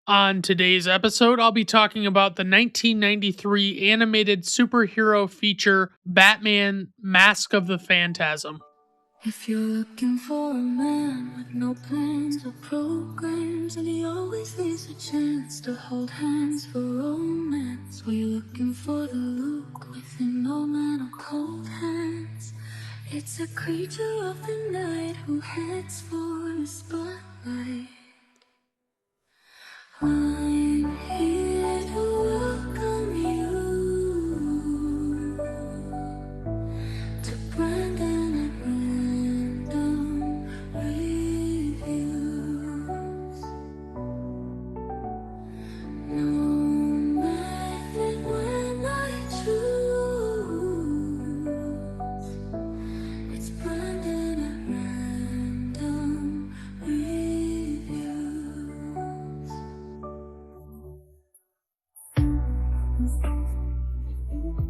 On today's episode, I'll be talking about the 1993 animated superhero feature Batman Mask of the Phantasm. If you're looking for a man with no plans or programs, and he always needs a chance to hold hands for romance, or you're looking for the look within no man or cold hands, it's a creature of the night who heads for the spotlight. I'm here to welcome you to Brandon at Random Reviews. No method when I choose. It's Brandon at Random Reviews.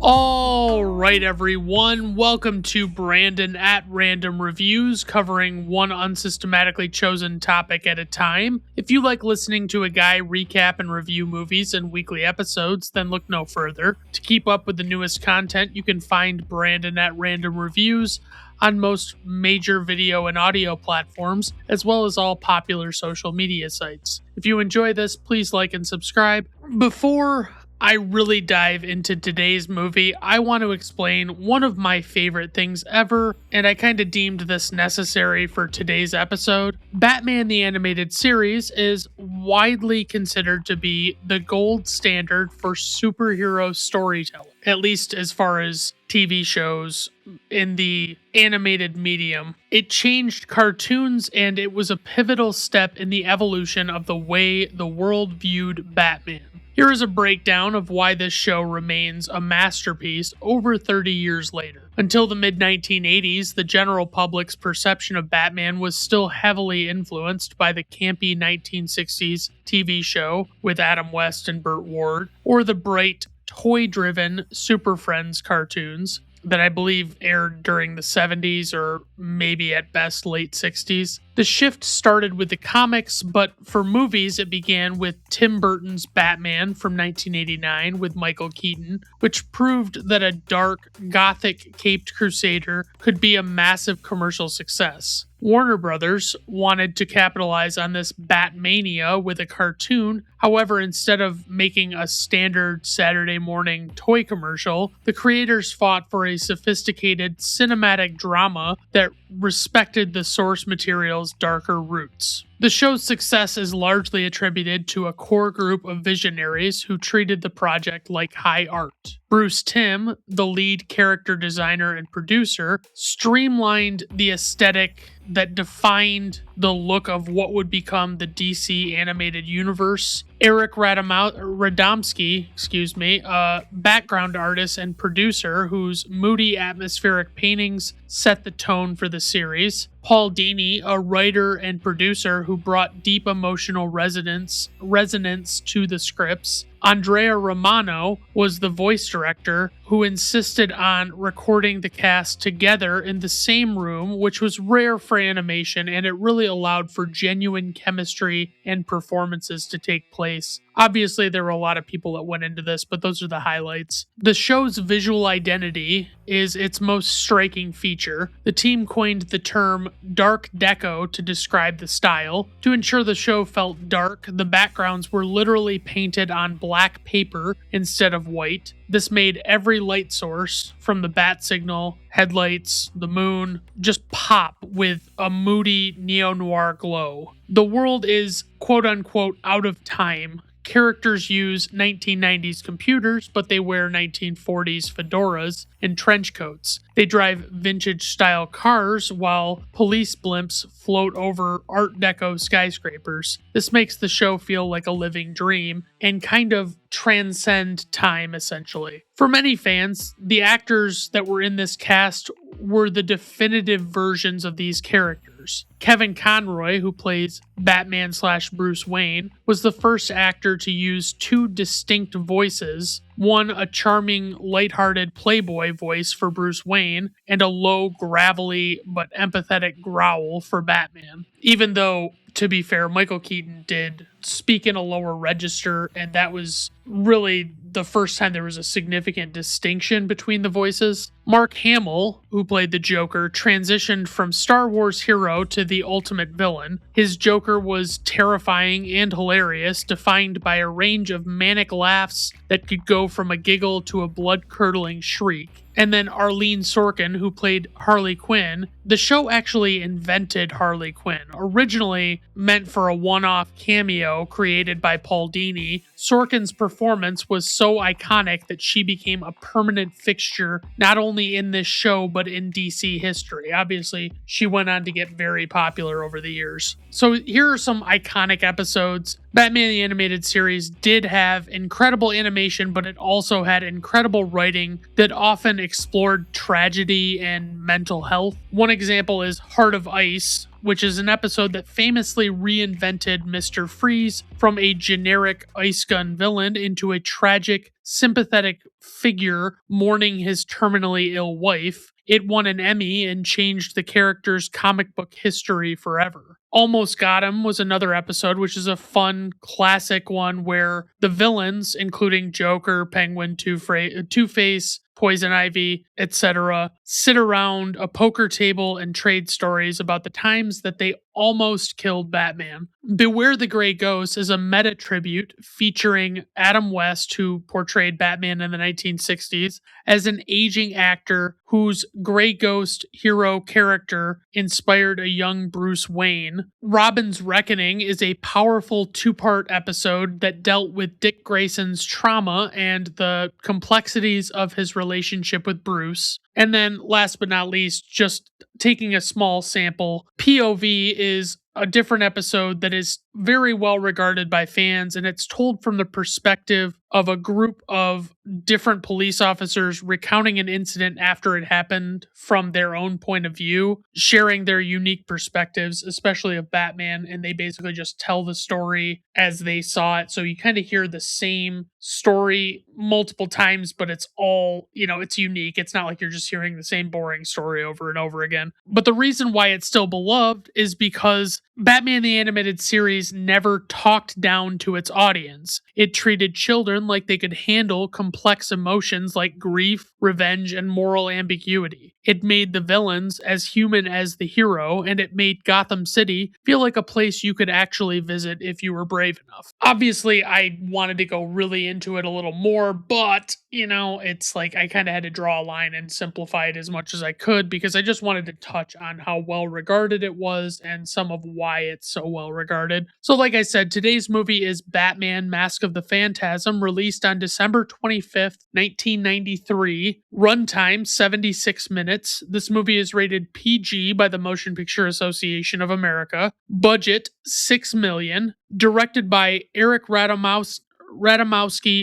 All right, everyone, welcome to Brandon at Random Reviews, covering one unsystematically chosen topic at a time. If you like listening to a guy recap and review movies in weekly episodes, then look no further. To keep up with the newest content, you can find Brandon at Random Reviews on most major video and audio platforms, as well as all popular social media sites. If you enjoy this, please like and subscribe. Before I really dive into today's movie, I want to explain one of my favorite things ever, and I kind of deemed this necessary for today's episode. Batman the Animated Series is widely considered to be the gold standard for superhero storytelling, at least as far as TV shows in the animated medium. It changed cartoons, and it was a pivotal step in the evolution of the way the world viewed Batman. Here is a breakdown of why this show remains a masterpiece over 30 years later. Until the mid-1980s, the general public's perception of Batman was still heavily influenced by the campy 1960s TV show with Adam West and Burt Ward, or the bright, toy-driven Super Friends cartoons that I believe aired during the 70s or maybe at best late 60s. The shift started with the comics, but for movies it began with Tim Burton's Batman from 1989 with Michael Keaton, which proved that a dark, gothic caped crusader could be a massive commercial success. Warner Brothers wanted to capitalize on this Batmania with a cartoon. However, instead of making a standard Saturday morning toy commercial, the creators fought for a sophisticated cinematic drama that respected the source material's darker roots. The show's success is largely attributed to a core group of visionaries who treated the project like high art. Bruce Timm, the lead character designer and producer, streamlined the aesthetic that defined the look of what would become the DC animated universe. Eric Radomski, a background artist and producer whose moody atmospheric paintings set the tone for the series. Paul Dini, a writer and producer who brought deep emotional resonance to the scripts. Andrea Romano was the voice director who insisted on recording the cast together in the same room, which was rare for animation, and it really allowed for genuine chemistry and performances to take place. Obviously, there were a lot of people that went into this, but those are the highlights. The show's visual identity is its most striking feature. The team coined the term dark deco to describe the style. To ensure the show felt dark, the backgrounds were literally painted on black paper instead of white. This made every light source, from the bat signal, headlights, the moon, just pop with a moody neo-noir glow. The world is quote-unquote out of time. Characters use 1990s computers, but they wear 1940s fedoras and trench coats. They drive vintage-style cars while police blimps float over Art Deco skyscrapers. This makes the show feel like a living dream and kind of transcend time, essentially. For many fans, the actors that were in this cast were the definitive versions of these characters. Kevin Conroy, who plays Batman/Bruce Wayne, was the first actor to use two distinct voices One, a charming, lighthearted playboy voice for Bruce Wayne, and a low, gravelly, but empathetic growl for Batman. Even though, to be fair, Michael Keaton did speak in a lower register, and that was really the first time there was a significant distinction between the voices. Mark Hamill, who played the Joker, transitioned from Star Wars hero to the ultimate villain. His Joker was terrifying and hilarious, defined by a range of manic laughs that could go from a giggle to a blood-curdling shriek. And then Arlene Sorkin, who played Harley Quinn. The show actually invented Harley Quinn, originally meant for a one-off cameo created by Paul Dini. Sorkin's performance was so iconic that she became a permanent fixture, not only in this show, but in DC history. Obviously, she went on to get very popular over the years. So here are some iconic episodes. Batman the Animated Series did have incredible animation, but it also had incredible writing that often explored tragedy and mental health. One example is Heart of Ice, which is an episode that famously reinvented Mr. Freeze from a generic ice gun villain into a tragic, sympathetic figure mourning his terminally ill wife. It won an Emmy and changed the character's comic book history forever. Almost Got Him was another episode, which is a fun, classic one where the villains, including Joker, Penguin, Two-Face, Poison Ivy, etc., sit around a poker table and trade stories about the times that they almost killed Batman. Beware the Grey Ghost is a meta tribute featuring Adam West, who portrayed Batman in the 1960s, as an aging actor whose Grey Ghost hero character inspired a young Bruce Wayne. Robin's Reckoning is a powerful two-part episode that dealt with Dick Grayson's trauma and the complexities of his relationship with Bruce. And then, last but not least, just taking a small sample, POV is a different episode that is very well regarded by fans, and it's told from the perspective of a group of different police officers recounting an incident after it happened from their own point of view, sharing their unique perspectives, especially of Batman, and they basically just tell the story as they saw it. So you kind of hear the same story multiple times, but it's all, it's unique. It's not like you're just hearing the same boring story over and over again. But the reason why it's still beloved is because Batman the Animated Series never talked down to its audience. It treated children like they could handle complex emotions like grief, revenge, and moral ambiguity. It made the villains as human as the hero, and it made Gotham City feel like a place you could actually visit if you were brave enough. Obviously, I wanted to go really into it a little more, but, it's like I kind of had to draw a line and simplify it as much as I could because I just wanted to touch on how well regarded it was and some of why it's so well regarded. So like I said, today's movie is Batman Mask of the Phantasm, released on December 25th, 1993. Runtime 76 minutes. This movie is rated PG by the Motion Picture Association of America. Budget $6 million. Directed by Eric Radomowski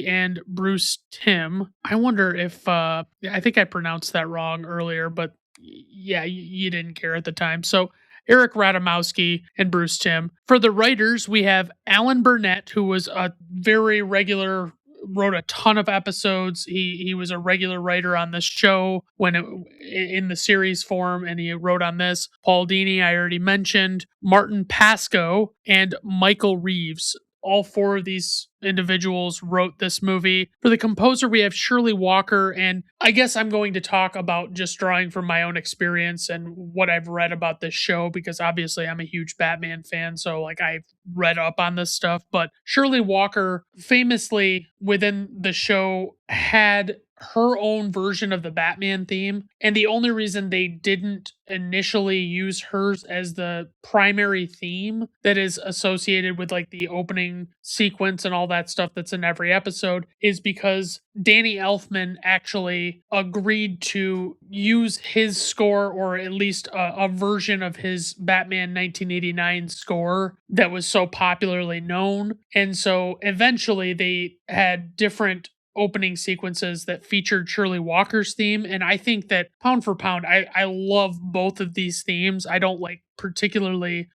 and Bruce Timm. I wonder if I think I pronounced that wrong earlier, but yeah, you didn't care at the time. So Eric Radomowski and Bruce Timm. For the writers, we have Alan Burnett, who was a very regular, wrote a ton of episodes. He was a regular writer on this show in the series form, and he wrote on this. Paul Dini, I already mentioned. Martin Pasco and Michael Reeves. All four of these individuals wrote this movie. For the composer, we have Shirley Walker, and I guess I'm going to talk about just drawing from my own experience and what I've read about this show, because obviously I'm a huge Batman fan, so I've read up on this stuff. But Shirley Walker, famously within the show, had her own version of the Batman theme, and the only reason they didn't initially use hers as the primary theme that is associated with the opening sequence and all that stuff that's in every episode is because Danny Elfman actually agreed to use his score, or at least a version of his Batman 1989 score that was so popularly known. And so eventually they had different opening sequences that featured Shirley Walker's theme, and I think that pound for pound, I love both of these themes. I don't particularly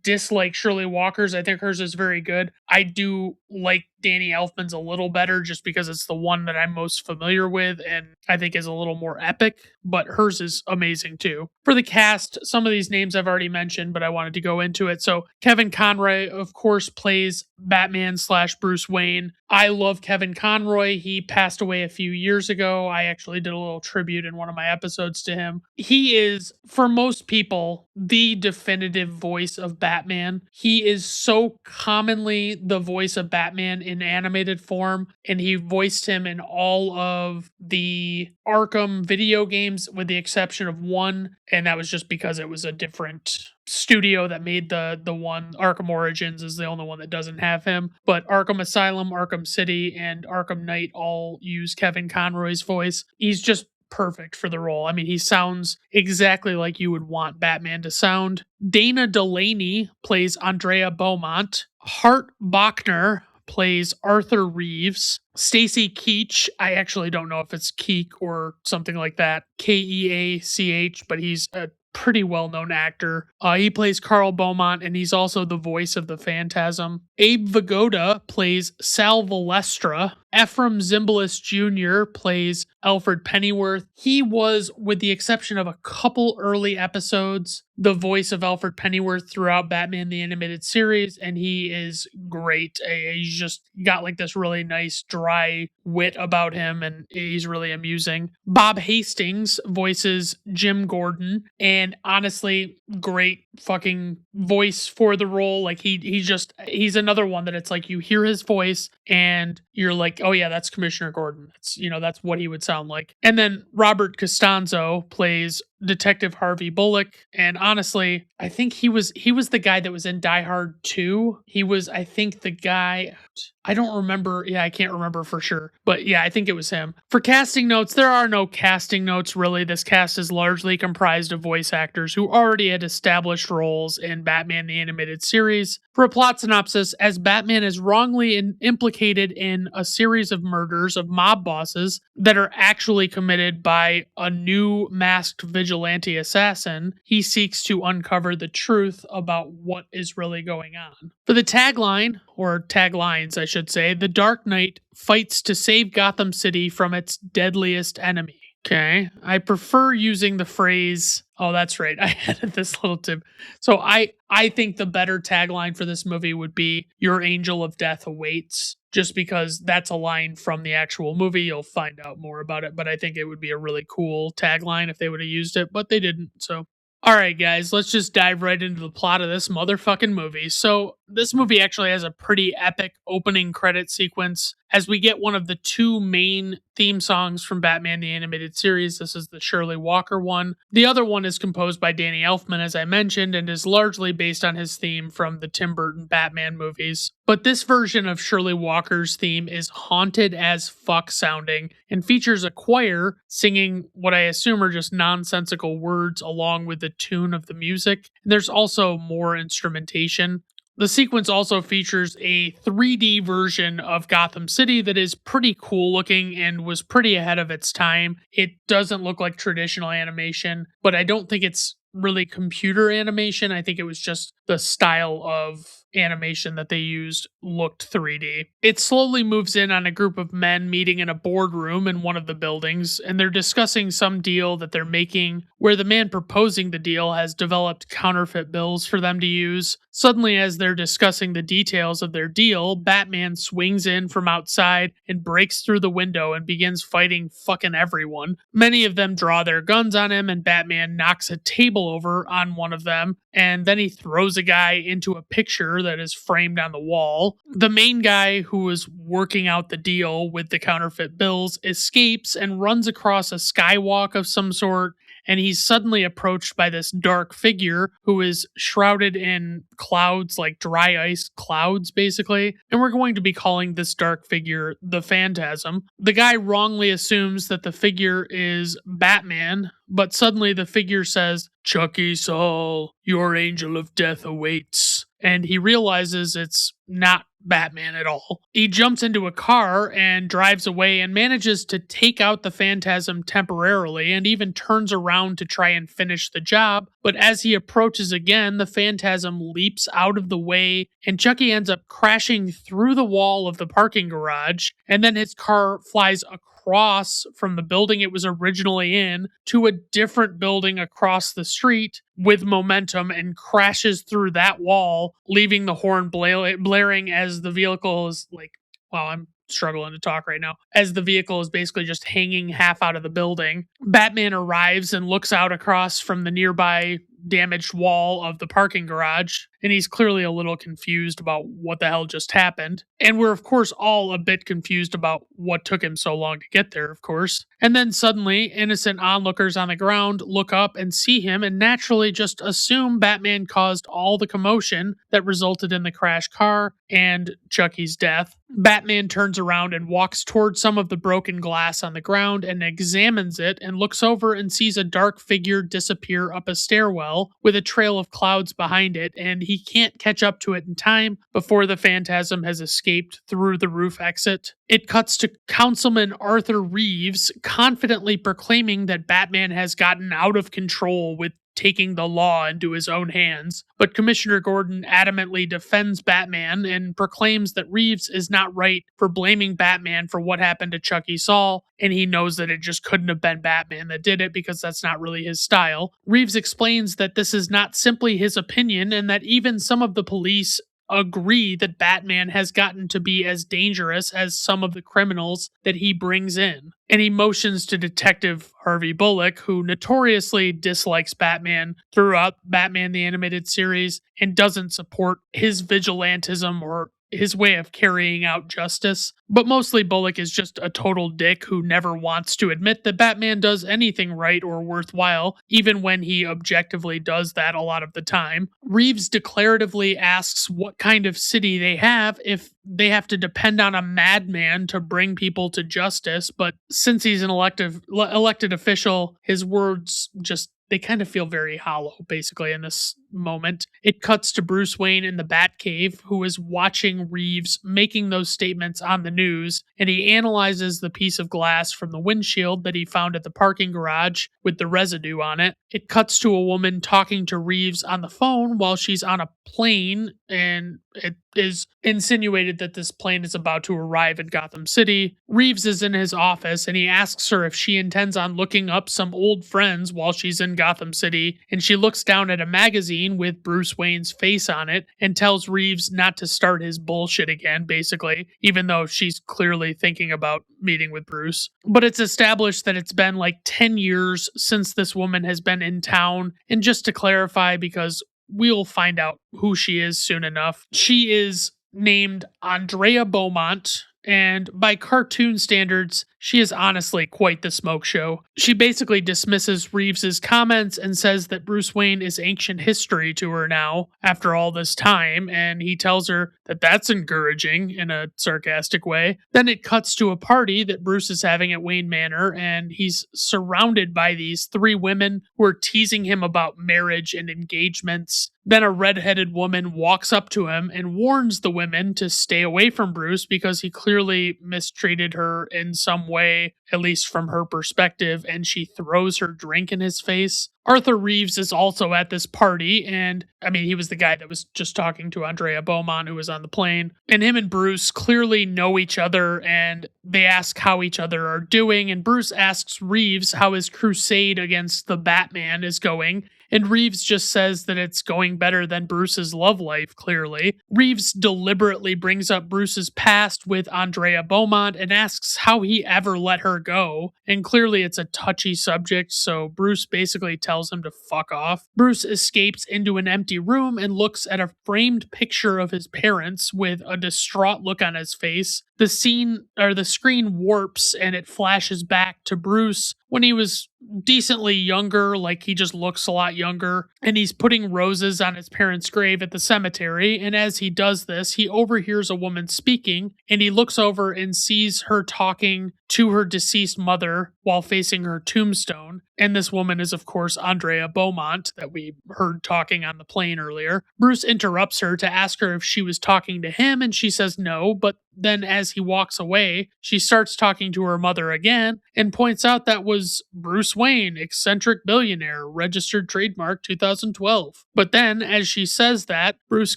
dislike Shirley Walker's. I think hers is very good. I do like Danny Elfman's a little better just because it's the one that I'm most familiar with and I think is a little more epic, but hers is amazing too. For the cast, some of these names I've already mentioned, but I wanted to go into it. So Kevin Conroy, of course, plays Batman / Bruce Wayne. I love Kevin Conroy. He passed away a few years ago. I actually did a little tribute in one of my episodes to him. He is, for most people, the definitive voice of Batman. He is so commonly the voice of Batman in animated form, and he voiced him in all of the Arkham video games with the exception of one, and that was just because it was a different studio that made the one. Arkham Origins is the only one that doesn't have him, but Arkham Asylum, Arkham City, and Arkham Knight all use Kevin Conroy's voice. He's just perfect for the role. I mean, he sounds exactly like you would want Batman to sound. Dana Delaney plays Andrea Beaumont. Hart Bachner plays Arthur Reeves. Stacy Keach, I actually don't know if it's Keek or something like that, Keach, but he's a pretty well-known actor. He plays Carl Beaumont, and he's also the voice of the Phantasm. Abe Vigoda plays Sal Valestra. Ephraim Zimbalist Jr. plays Alfred Pennyworth. He was, with the exception of a couple early episodes, the voice of Alfred Pennyworth throughout Batman the Animated Series, and he is great. He's just got like this really nice dry wit about him, and he's really amusing. Bob Hastings voices Jim Gordon, and honestly, great fucking voice for the role. Like he's another one that it's like you hear his voice and you're like, oh yeah, that's Commissioner Gordon. That's what he would sound like. And then Robert Costanzo plays Detective Harvey Bullock, and honestly, I think he was the guy that was in Die Hard 2. He was, I think, the guy. I don't remember. Yeah, I can't remember for sure. But yeah, I think it was him. For casting notes, there are no casting notes really. This cast is largely comprised of voice actors who already had established roles in Batman the Animated Series. For a plot synopsis, as Batman is wrongly implicated in a series of murders of mob bosses that are actually committed by a new masked vigilante assassin, he seeks to uncover the truth about what is really going on. For the tagline, or taglines I should say, The Dark Knight fights to save Gotham City from its deadliest enemy. Okay, I prefer using the phrase, oh, that's right, I added this little tip. So I think the better tagline for this movie would be, Your Angel of Death awaits, just because that's a line from the actual movie. You'll find out more about it, but I think it would be a really cool tagline if they would have used it, but they didn't, so. Alright guys, let's just dive right into the plot of this motherfucking movie. So, this movie actually has a pretty epic opening credit sequence as we get one of the two main theme songs from Batman the Animated Series. This is the Shirley Walker one. The other one is composed by Danny Elfman, as I mentioned, and is largely based on his theme from the Tim Burton Batman movies. But this version of Shirley Walker's theme is haunted as fuck sounding and features a choir singing what I assume are just nonsensical words along with the tune of the music. And there's also more instrumentation. The sequence also features a 3D version of Gotham City that is pretty cool looking and was pretty ahead of its time. It doesn't look like traditional animation, but I don't think it's really computer animation. I think it was just the style of animation that they used looked 3D. It slowly moves in on a group of men meeting in a boardroom in one of the buildings, and they're discussing some deal that they're making where the man proposing the deal has developed counterfeit bills for them to use. Suddenly, as they're discussing the details of their deal, Batman swings in from outside and breaks through the window and begins fighting fucking everyone. Many of them draw their guns on him, and Batman knocks a table over on one of them, and then he throws a guy into a picture that is framed on the wall. The main guy who was working out the deal with the counterfeit bills escapes and runs across a skywalk of some sort, and he's suddenly approached by this dark figure who is shrouded in clouds, like dry ice clouds, basically. And we're going to be calling this dark figure the Phantasm. The guy wrongly assumes that the figure is Batman, but suddenly the figure says, "Chucky Saul, your angel of death awaits." And he realizes it's not Batman at all. He jumps into a car and drives away and manages to take out the Phantasm temporarily and even turns around to try and finish the job. But as he approaches again, the Phantasm leaps out of the way and Chucky ends up crashing through the wall of the parking garage, and then his car flies across from the building it was originally in to a different building across the street with momentum and crashes through that wall, leaving the horn blaring as the vehicle is like, wow, I'm struggling to talk right now, as the vehicle is basically just hanging half out of the building. Batman arrives and looks out across from the nearby damaged wall of the parking garage, and he's clearly a little confused about what the hell just happened. And we're, of course, all a bit confused about what took him so long to get there, of course. And then suddenly, innocent onlookers on the ground look up and see him and naturally just assume Batman caused all the commotion that resulted in the crash car and Chucky's death. Batman turns around and walks towards some of the broken glass on the ground and examines it and looks over and sees a dark figure disappear up a stairwell with a trail of clouds behind it, and he can't catch up to it in time before the Phantasm has escaped through the roof exit. It cuts to Councilman Arthur Reeves confidently proclaiming that Batman has gotten out of control with taking the law into his own hands, but Commissioner Gordon adamantly defends Batman and proclaims that Reeves is not right for blaming Batman for what happened to Chucky Saul, and he knows that it just couldn't have been Batman that did it because that's not really his style. Reeves explains that this is not simply his opinion and that even some of the police agree that Batman has gotten to be as dangerous as some of the criminals that he brings in. And he motions to Detective Harvey Bullock, who notoriously dislikes Batman throughout Batman the Animated Series and doesn't support his vigilantism or his way of carrying out justice. But mostly Bullock is just a total dick who never wants to admit that Batman does anything right or worthwhile, even when he objectively does that a lot of the time. Reeves declaratively asks what kind of city they have if they have to depend on a madman to bring people to justice, but since he's an elected official, his words just they kind of feel very hollow, basically, in this moment. It cuts to Bruce Wayne in the Batcave, who is watching Reeves making those statements on the news, and he analyzes the piece of glass from the windshield that he found at the parking garage with the residue on it. It cuts to a woman talking to Reeves on the phone while she's on a plane, and it is insinuated that this plane is about to arrive in Gotham City. Reeves is in his office, and he asks her if she intends on looking up some old friends while she's in Gotham City, and she looks down at a magazine with Bruce Wayne's face on it and tells Reeves not to start his bullshit again, basically, even though she's clearly thinking about meeting with Bruce. But it's established that it's been like 10 years since this woman has been in town, and just to clarify, because we'll find out who she is soon enough, she is named Andrea Beaumont, and by cartoon standards, she is honestly quite the smoke show. She basically dismisses Reeves's comments and says that Bruce Wayne is ancient history to her now, after all this time, and he tells her that that's encouraging in a sarcastic way. Then it cuts to a party that Bruce is having at Wayne Manor, and he's surrounded by these three women who are teasing him about marriage and engagements. Then a redheaded woman walks up to him and warns the women to stay away from Bruce because he clearly mistreated her in some way, at least from her perspective, and she throws her drink in his face. Arthur Reeves is also at this party, and he was the guy that was just talking to Andrea Beaumont, who was on the plane. And him and Bruce clearly know each other, and they ask how each other are doing, and Bruce asks Reeves how his crusade against the Batman is going. And Reeves just says that it's going better than Bruce's love life, clearly. Reeves deliberately brings up Bruce's past with Andrea Beaumont and asks how he ever let her go. And clearly it's a touchy subject, so Bruce basically tells him to fuck off. Bruce escapes into an empty room and looks at a framed picture of his parents with a distraught look on his face. The screen warps and it flashes back to Bruce when he was decently younger, like he just looks a lot younger, and he's putting roses on his parents' grave at the cemetery, and as he does this, he overhears a woman speaking, and he looks over and sees her talking to her deceased mother while facing her tombstone. And this woman is, of course, Andrea Beaumont, that we heard talking on the plane earlier. Bruce interrupts her to ask her if she was talking to him, and she says no, but then as he walks away, she starts talking to her mother again and points out that was Bruce Wayne, eccentric billionaire, registered trademark 2012. But then, as she says that, Bruce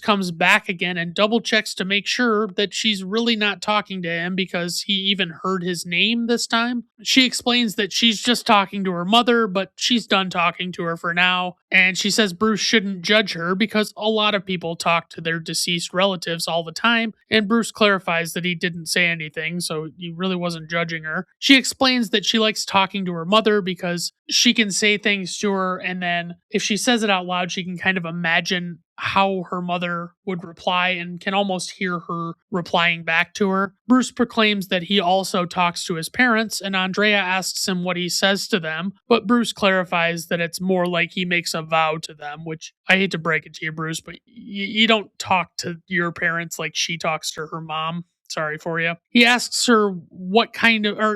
comes back again and double checks to make sure that she's really not talking to him because he even heard his name this time. She explains that she's just talking to her mother, but she's done talking to her for now, and she says Bruce shouldn't judge her because a lot of people talk to their deceased relatives all the time, and Bruce clarifies that he didn't say anything, so he really wasn't judging her. She explains that she likes talking to her mother because she can say things to her, and then if she says it out loud, she can kind of imagine how her mother would reply and can almost hear her replying back to her. Bruce proclaims that he also talks to his parents, and Andrea asks him what he says to them, but Bruce clarifies that it's more like he makes a vow to them, which I hate to break it to you, Bruce, but you don't talk to your parents like she talks to her mom. Sorry for you. He asks her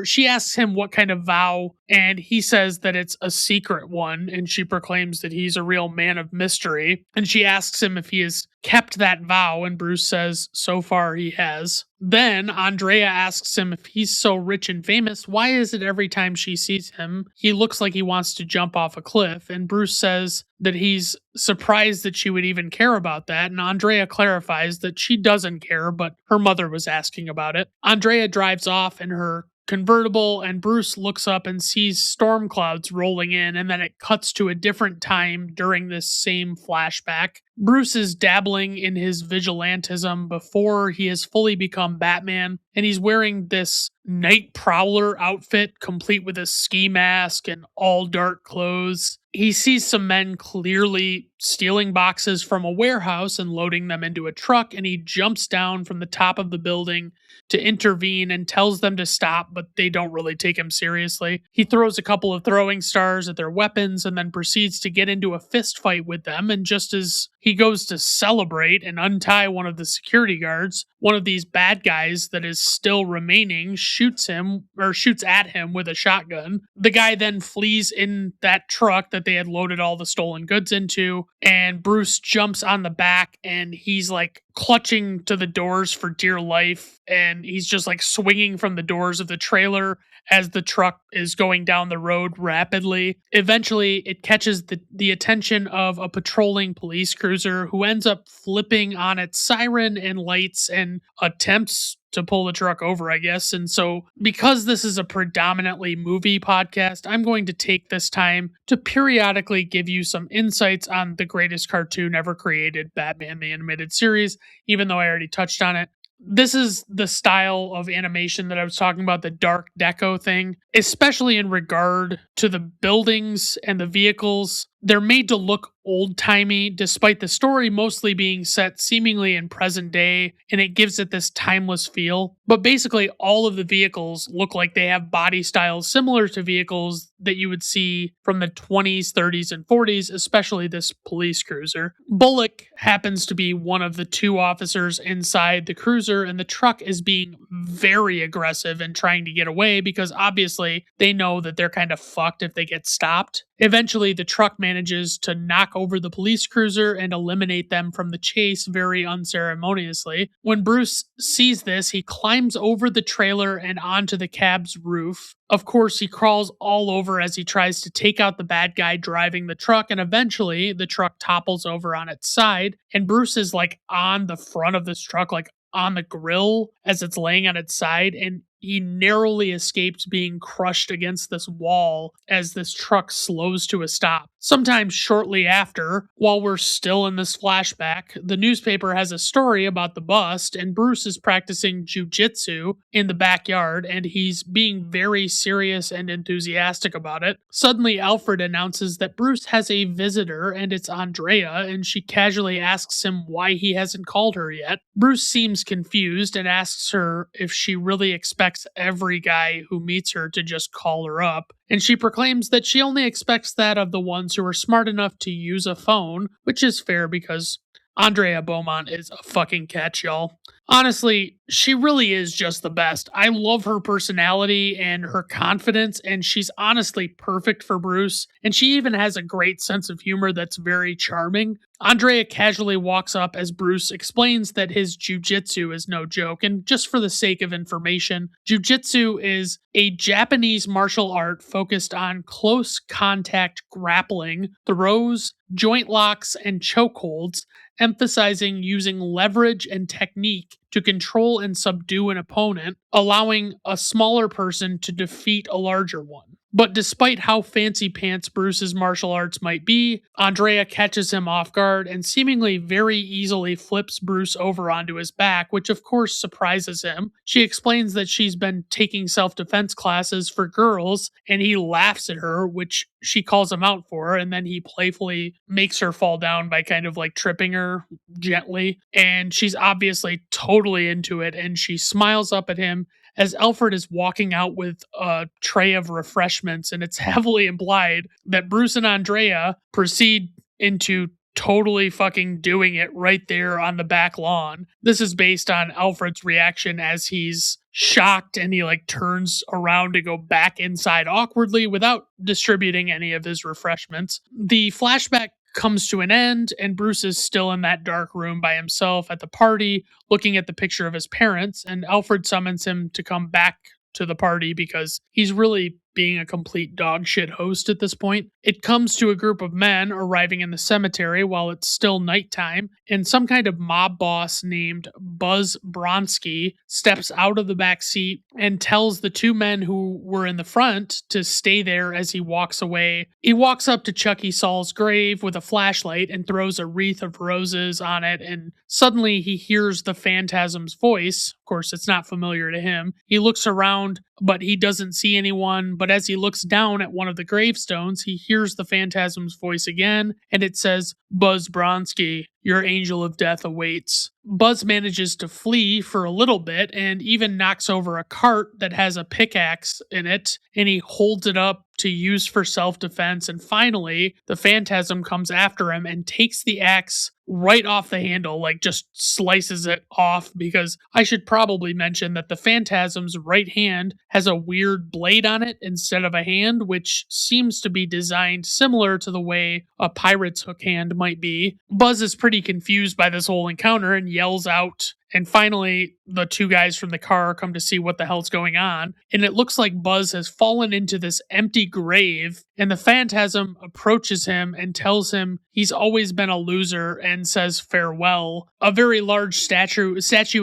she asks him what kind of vow, and he says that it's a secret one, and she proclaims that he's a real man of mystery. And she asks him if he has kept that vow, and Bruce says so far he has. Then Andrea asks him if he's so rich and famous, why is it every time she sees him, he looks like he wants to jump off a cliff? And Bruce says that he's surprised that she would even care about that, and Andrea clarifies that she doesn't care, but her mother was asking about it. Andrea drives off in her convertible, and Bruce looks up and sees storm clouds rolling in, and then it cuts to a different time during this same flashback. Bruce is dabbling in his vigilantism before he has fully become Batman, and he's wearing this night prowler outfit complete with a ski mask and all dark clothes. He sees some men clearly stealing boxes from a warehouse and loading them into a truck, and he jumps down from the top of the building to intervene and tells them to stop, but they don't really take him seriously. He throws a couple of throwing stars at their weapons and then proceeds to get into a fist fight with them, and just as he goes to celebrate and untie one of the security guards, one of these bad guys that is still remaining shoots at him with a shotgun. The guy then flees in that truck that they had loaded all the stolen goods into, and Bruce jumps on the back and he's like clutching to the doors for dear life, and he's just like swinging from the doors of the trailer as the truck is going down the road rapidly. Eventually, it catches the attention of a patrolling police cruiser who ends up flipping on its siren and lights and attempts to pull the truck over, I guess. And so, because this is a predominantly movie podcast, I'm going to take this time to periodically give you some insights on the greatest cartoon ever created, Batman the Animated Series, even though I already touched on it. This is the style of animation that I was talking about, the dark deco thing, especially in regard to the buildings and the vehicles. They're made to look old-timey, despite the story mostly being set seemingly in present day, and it gives it this timeless feel. But basically, all of the vehicles look like they have body styles similar to vehicles that you would see from the 20s, 30s, and 40s, especially this police cruiser. Bullock happens to be one of the two officers inside the cruiser, and the truck is being very aggressive and trying to get away because obviously they know that they're kind of fucked if they get stopped. Eventually, the truck manages to knock over the police cruiser and eliminate them from the chase very unceremoniously. When Bruce sees this, he climbs over the trailer and onto the cab's roof. Of course, he crawls all over as he tries to take out the bad guy driving the truck, and eventually the truck topples over on its side, and Bruce is like on the front of this truck, like on the grill as it's laying on its side, and he narrowly escapes being crushed against this wall as this truck slows to a stop. Sometime shortly after, while we're still in this flashback, the newspaper has a story about the bust, and Bruce is practicing jujitsu in the backyard, and he's being very serious and enthusiastic about it. Suddenly, Alfred announces that Bruce has a visitor, and it's Andrea, and she casually asks him why he hasn't called her yet. Bruce seems confused and asks her if she really expects every guy who meets her to just call her up, and she proclaims that she only expects that of the ones who are smart enough to use a phone, which is fair because Andrea Beaumont is a fucking catch, y'all. Honestly, she really is just the best. I love her personality and her confidence, and she's honestly perfect for Bruce. And she even has a great sense of humor that's very charming. Andrea casually walks up as Bruce explains that his jujitsu is no joke. And just for the sake of information, jujitsu is a Japanese martial art focused on close contact grappling, throws, joint locks, and chokeholds, emphasizing using leverage and technique to control and subdue an opponent, allowing a smaller person to defeat a larger one. But despite how fancy pants Bruce's martial arts might be, Andrea catches him off guard and seemingly very easily flips Bruce over onto his back, which of course surprises him. She explains that she's been taking self defense classes for girls, and he laughs at her, which she calls him out for, and then he playfully makes her fall down by kind of like tripping her gently. And she's obviously totally into it, and she smiles up at him as Alfred is walking out with a tray of refreshments, and it's heavily implied that Bruce and Andrea proceed into totally fucking doing it right there on the back lawn. This is based on Alfred's reaction as he's shocked and he like turns around to go back inside awkwardly without distributing any of his refreshments. The flashback comes to an end, and Bruce is still in that dark room by himself at the party, looking at the picture of his parents, and Alfred summons him to come back to the party because he's really being a complete dog shit host at this point. It comes to a group of men arriving in the cemetery while it's still nighttime, and some kind of mob boss named Buzz Bronski steps out of the back seat and tells the two men who were in the front to stay there as he walks away. He walks up to Chucky Saul's grave with a flashlight and throws a wreath of roses on it, and suddenly he hears the Phantasm's voice. Of course, it's not familiar to him. He looks around, but he doesn't see anyone. But as he looks down at one of the gravestones, he hears the Phantasm's voice again, and it says, "Buzz Bronski, your angel of death awaits." Buzz manages to flee for a little bit and even knocks over a cart that has a pickaxe in it, and he holds it up to use for self-defense. And finally, the Phantasm comes after him and takes the axe right off the handle, like just slices it off, because I should probably mention that the Phantasm's right hand has a weird blade on it instead of a hand, which seems to be designed similar to the way a pirate's hook hand might be. Buzz is pretty confused by this whole encounter and yells out, and finally, the two guys from the car come to see what the hell's going on, and it looks like Buzz has fallen into this empty grave, and the Phantasm approaches him and tells him he's always been a loser and says farewell. A very large statue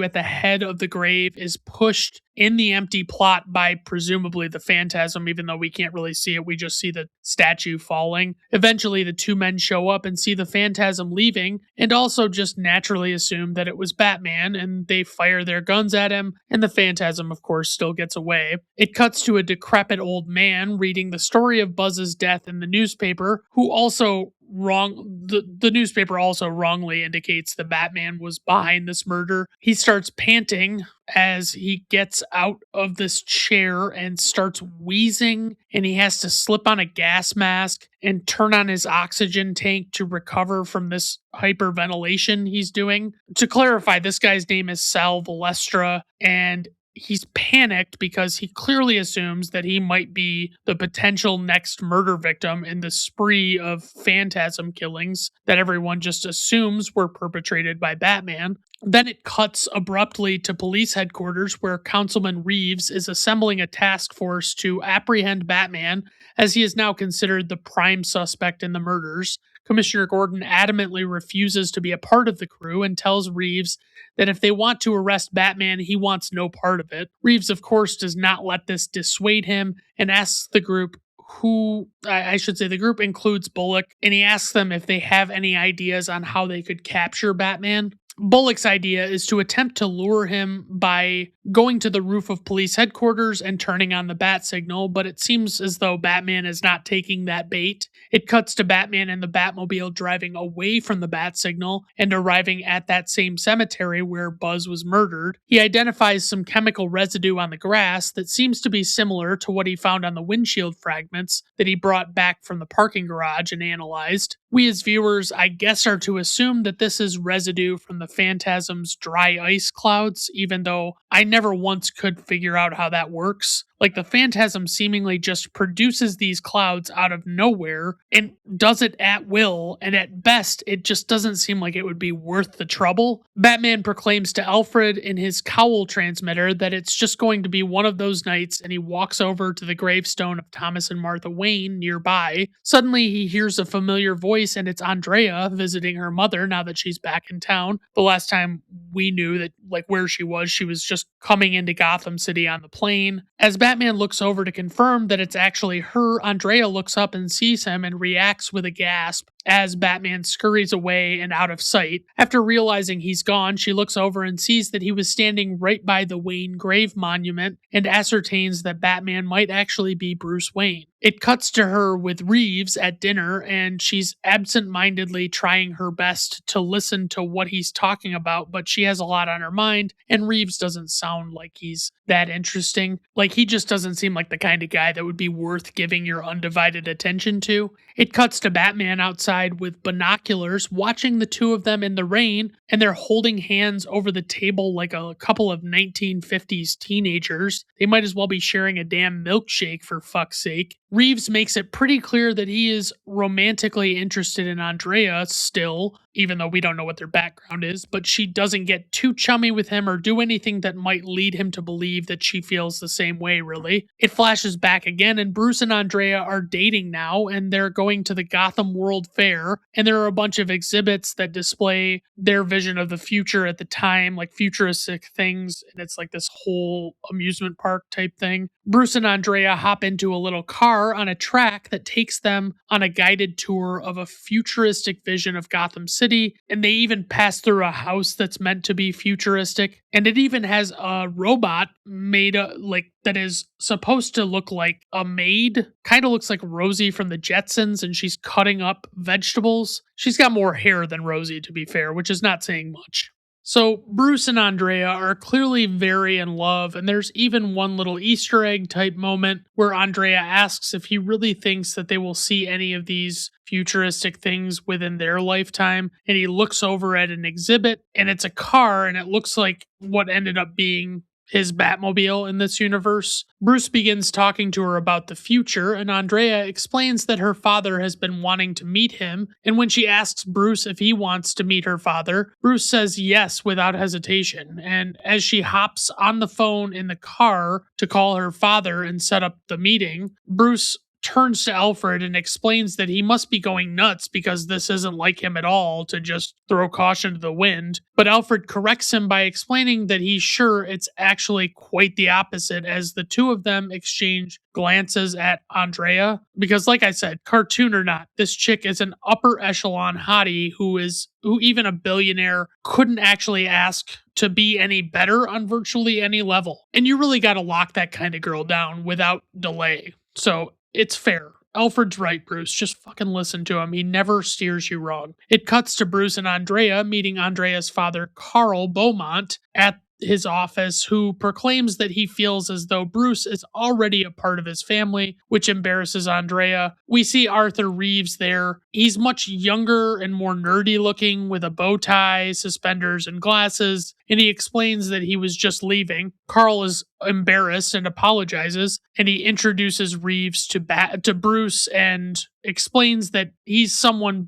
at the head of the grave is pushed in the empty plot by presumably the Phantasm, even though we can't really see it, we just see the statue falling. Eventually, the two men show up and see the Phantasm leaving, and also just naturally assume that it was Batman, and they fire their guns at him, and the Phantasm, of course, still gets away. It cuts to a decrepit old man reading the story of Buzz's death in the newspaper, who also the newspaper also wrongly indicates the Batman was behind this murder. He starts panting as he gets out of this chair and starts wheezing, and he has to slip on a gas mask and turn on his oxygen tank to recover from this hyperventilation he's doing. To clarify, this guy's name is Sal Valestra, and he's panicked because he clearly assumes that he might be the potential next murder victim in the spree of Phantasm killings that everyone just assumes were perpetrated by Batman. Then it cuts abruptly to police headquarters where Councilman Reeves is assembling a task force to apprehend Batman, as he is now considered the prime suspect in the murders. Commissioner Gordon adamantly refuses to be a part of the crew and tells Reeves that if they want to arrest Batman, he wants no part of it. Reeves, of course, does not let this dissuade him and asks the group the group includes Bullock, and he asks them if they have any ideas on how they could capture Batman. Bullock's idea is to attempt to lure him by going to the roof of police headquarters and turning on the bat signal, but it seems as though Batman is not taking that bait. It cuts to Batman and the Batmobile driving away from the bat signal and arriving at that same cemetery where Buzz was murdered. He identifies some chemical residue on the grass that seems to be similar to what he found on the windshield fragments that he brought back from the parking garage and analyzed. We as viewers, I guess, are to assume that this is residue from the Phantasm's dry ice clouds, even though I never once could figure out how that works. Like, the Phantasm seemingly just produces these clouds out of nowhere and does it at will, and at best, it just doesn't seem like it would be worth the trouble. Batman proclaims to Alfred in his cowl transmitter that it's just going to be one of those nights, and he walks over to the gravestone of Thomas and Martha Wayne nearby. Suddenly, he hears a familiar voice, and it's Andrea visiting her mother now that she's back in town. The last time we knew that, like, where she was just coming into Gotham City on the plane. As Batman looks over to confirm that it's actually her, Andrea looks up and sees him and reacts with a gasp as Batman scurries away and out of sight. After realizing he's gone, she looks over and sees that he was standing right by the Wayne grave monument and ascertains that Batman might actually be Bruce Wayne. It cuts to her with Reeves at dinner, and she's absent-mindedly trying her best to listen to what he's talking about, but she has a lot on her mind, and Reeves doesn't sound like he's that interesting. Like, he just doesn't seem like the kind of guy that would be worth giving your undivided attention to. It cuts to Batman outside with binoculars, watching the two of them in the rain, and they're holding hands over the table like a couple of 1950s teenagers. They might as well be sharing a damn milkshake, for fuck's sake. Reeves makes it pretty clear that he is romantically interested in Andrea still, even though we don't know what their background is, but she doesn't get too chummy with him or do anything that might lead him to believe that she feels the same way, really. It flashes back again, and Bruce and Andrea are dating now, and they're going to the Gotham World Fair, and there are a bunch of exhibits that display their vision of the future at the time, like futuristic things, and it's like this whole amusement park type thing. Bruce and Andrea hop into a little car on a track that takes them on a guided tour of a futuristic vision of Gotham City, and they even pass through a house that's meant to be futuristic, and it even has a robot made that is supposed to look like a maid. Kind of looks like Rosie from the Jetsons, and she's cutting up vegetables. She's got more hair than Rosie, to be fair, which is not saying much. So Bruce and Andrea are clearly very in love, and there's even one little Easter egg type moment where Andrea asks if he really thinks that they will see any of these futuristic things within their lifetime, and he looks over at an exhibit, and it's a car, and it looks like what ended up being his Batmobile in this universe. Bruce begins talking to her about the future, and Andrea explains that her father has been wanting to meet him, and when she asks Bruce if he wants to meet her father, Bruce says yes without hesitation, and as she hops on the phone in the car to call her father and set up the meeting, Bruce turns to Alfred and explains that he must be going nuts because this isn't like him at all to just throw caution to the wind. But Alfred corrects him by explaining that he's sure it's actually quite the opposite, as the two of them exchange glances at Andrea. Because, like I said, cartoon or not, this chick is an upper echelon hottie who even a billionaire couldn't actually ask to be any better on virtually any level. And you really gotta lock that kind of girl down without delay. So it's fair. Alfred's right, Bruce. Just fucking listen to him. He never steers you wrong. It cuts to Bruce and Andrea meeting Andrea's father, Carl Beaumont, at his office, who proclaims that he feels as though Bruce is already a part of his family, which embarrasses Andrea. We see Arthur Reeves there. He's much younger and more nerdy looking with a bow tie, suspenders, and glasses, and he explains that he was just leaving. Carl is embarrassed and apologizes, and he introduces Reeves to Bruce and explains that he's someone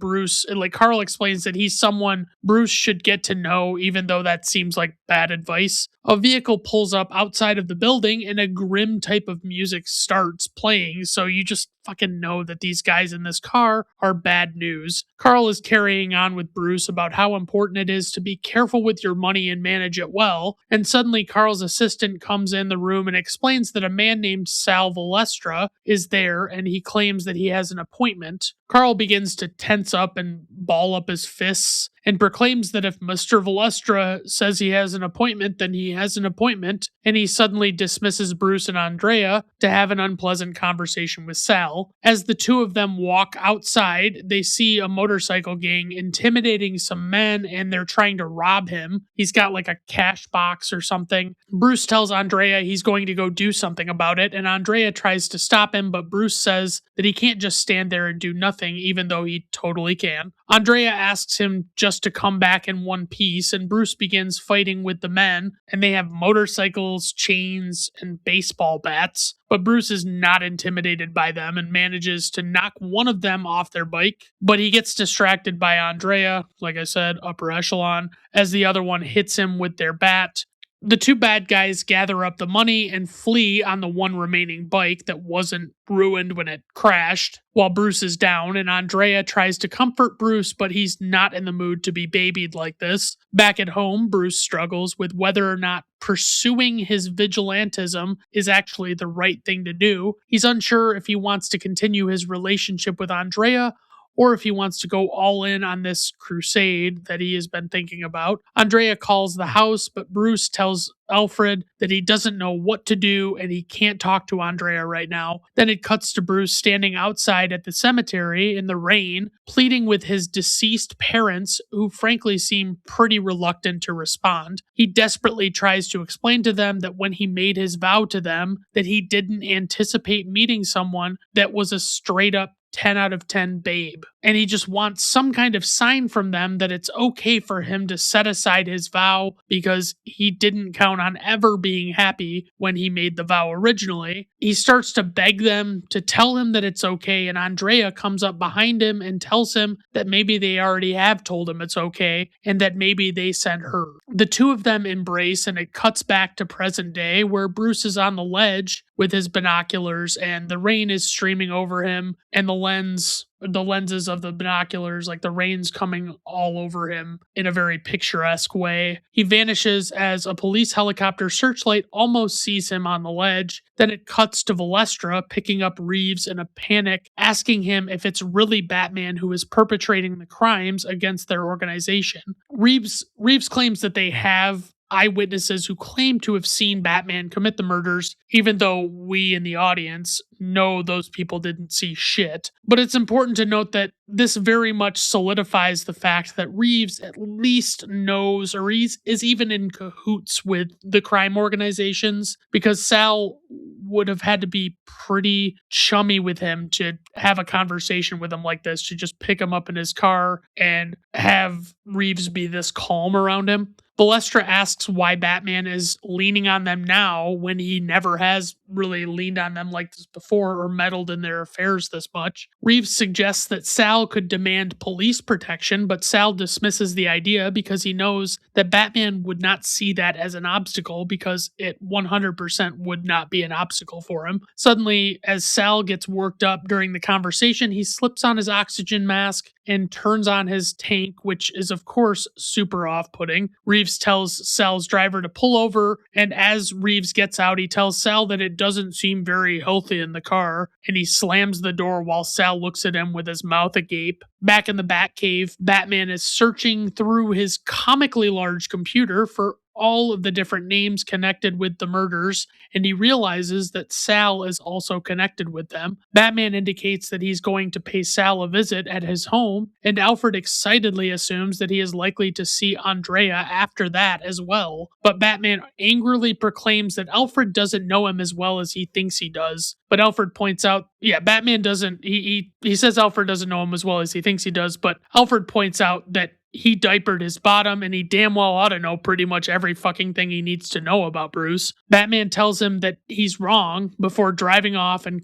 Carl explains that he's someone Bruce should get to know, even though that seems like bad advice. A vehicle pulls up outside of the building and a grim type of music starts playing, so you just fucking know that these guys in this car are bad news. Carl is carrying on with Bruce about how important it is to be careful with your money and manage it well, and suddenly Carl's assistant comes in the room and explains that a man named Sal Valestra is there, and he claims that he has an appointment. Carl begins to tense up and ball up his fists, and proclaims that if Mr. Valestra says he has an appointment, then he has an appointment, and he suddenly dismisses Bruce and Andrea to have an unpleasant conversation with Sal. As the two of them walk outside, they see a motorcycle gang intimidating some men, and they're trying to rob him. He's got like a cash box or something. Bruce tells Andrea he's going to go do something about it, and Andrea tries to stop him, but Bruce says that he can't just stand there and do nothing, even though he totally can. Andrea asks him just to come back in one piece, and Bruce begins fighting with the men, and they have motorcycles, chains, and baseball bats. But Bruce is not intimidated by them and manages to knock one of them off their bike, but he gets distracted by Andrea, like I said, upper echelon, as the other one hits him with their bat. The two bad guys gather up the money and flee on the one remaining bike that wasn't ruined when it crashed, while Bruce is down, and Andrea tries to comfort Bruce, but he's not in the mood to be babied like this. Back at home, Bruce struggles with whether or not pursuing his vigilantism is actually the right thing to do. He's unsure if he wants to continue his relationship with Andrea or if he wants to go all in on this crusade that he has been thinking about. Andrea calls the house, but Bruce tells Alfred that he doesn't know what to do and he can't talk to Andrea right now. Then it cuts to Bruce standing outside at the cemetery in the rain, pleading with his deceased parents, who frankly seem pretty reluctant to respond. He desperately tries to explain to them that when he made his vow to them, that he didn't anticipate meeting someone that was a straight up 10 out of 10 babe. And he just wants some kind of sign from them that it's okay for him to set aside his vow because he didn't count on ever being happy when he made the vow originally. He starts to beg them to tell him that it's okay, and Andrea comes up behind him and tells him that maybe they already have told him it's okay and that maybe they sent her. The two of them embrace, and it cuts back to present day where Bruce is on the ledge with his binoculars and the rain is streaming over him, and the lenses of the binoculars, like the rain's coming all over him in a very picturesque way. He vanishes as a police helicopter searchlight almost sees him on the ledge. Then it cuts to Valestra picking up Reeves in a panic, asking him if it's really Batman who is perpetrating the crimes against their organization. Reeves claims that they have eyewitnesses who claim to have seen Batman commit the murders, even though we in the audience know those people didn't see shit. But it's important to note that this very much solidifies the fact that Reeves at least knows or is even in cahoots with the crime organizations, because Sal would have had to be pretty chummy with him to have a conversation with him like this, to just pick him up in his car and have Reeves be this calm around him. Balestra asks why Batman is leaning on them now when he never has really leaned on them like this before or meddled in their affairs this much. Reeves suggests that Sal could demand police protection, but Sal dismisses the idea because he knows that Batman would not see that as an obstacle because it 100% would not be an obstacle for him. Suddenly, as Sal gets worked up during the conversation, he slips on his oxygen mask and turns on his tank, which is of course super off-putting. Reeves tells Sal's driver to pull over, and as Reeves gets out, he tells Sal that it doesn't seem very healthy in the car, and he slams the door while Sal looks at him with his mouth agape. Back in the Batcave, Batman is searching through his comically large computer for all of the different names connected with the murders, and he realizes that Sal is also connected with them. Batman indicates that he's going to pay Sal a visit at his home, and Alfred excitedly assumes that he is likely to see Andrea after that as well. But Batman angrily proclaims that Alfred doesn't know him as well as he thinks he does. But Alfred points out, Batman doesn't, he says Alfred doesn't know him as well as he thinks he does, but Alfred points out that he diapered his bottom, and he damn well ought to know pretty much every fucking thing he needs to know about Bruce. Batman tells him that he's wrong before driving off, and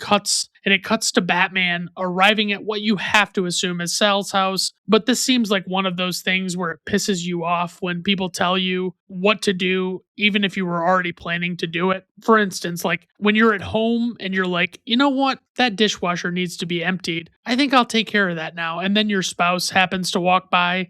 it cuts to Batman arriving at what you have to assume is Sal's house. But this seems like one of those things where it pisses you off when people tell you what to do, even if you were already planning to do it. For instance, like when you're at home and you're like, you know what, that dishwasher needs to be emptied. I think I'll take care of that now. And then your spouse happens to walk by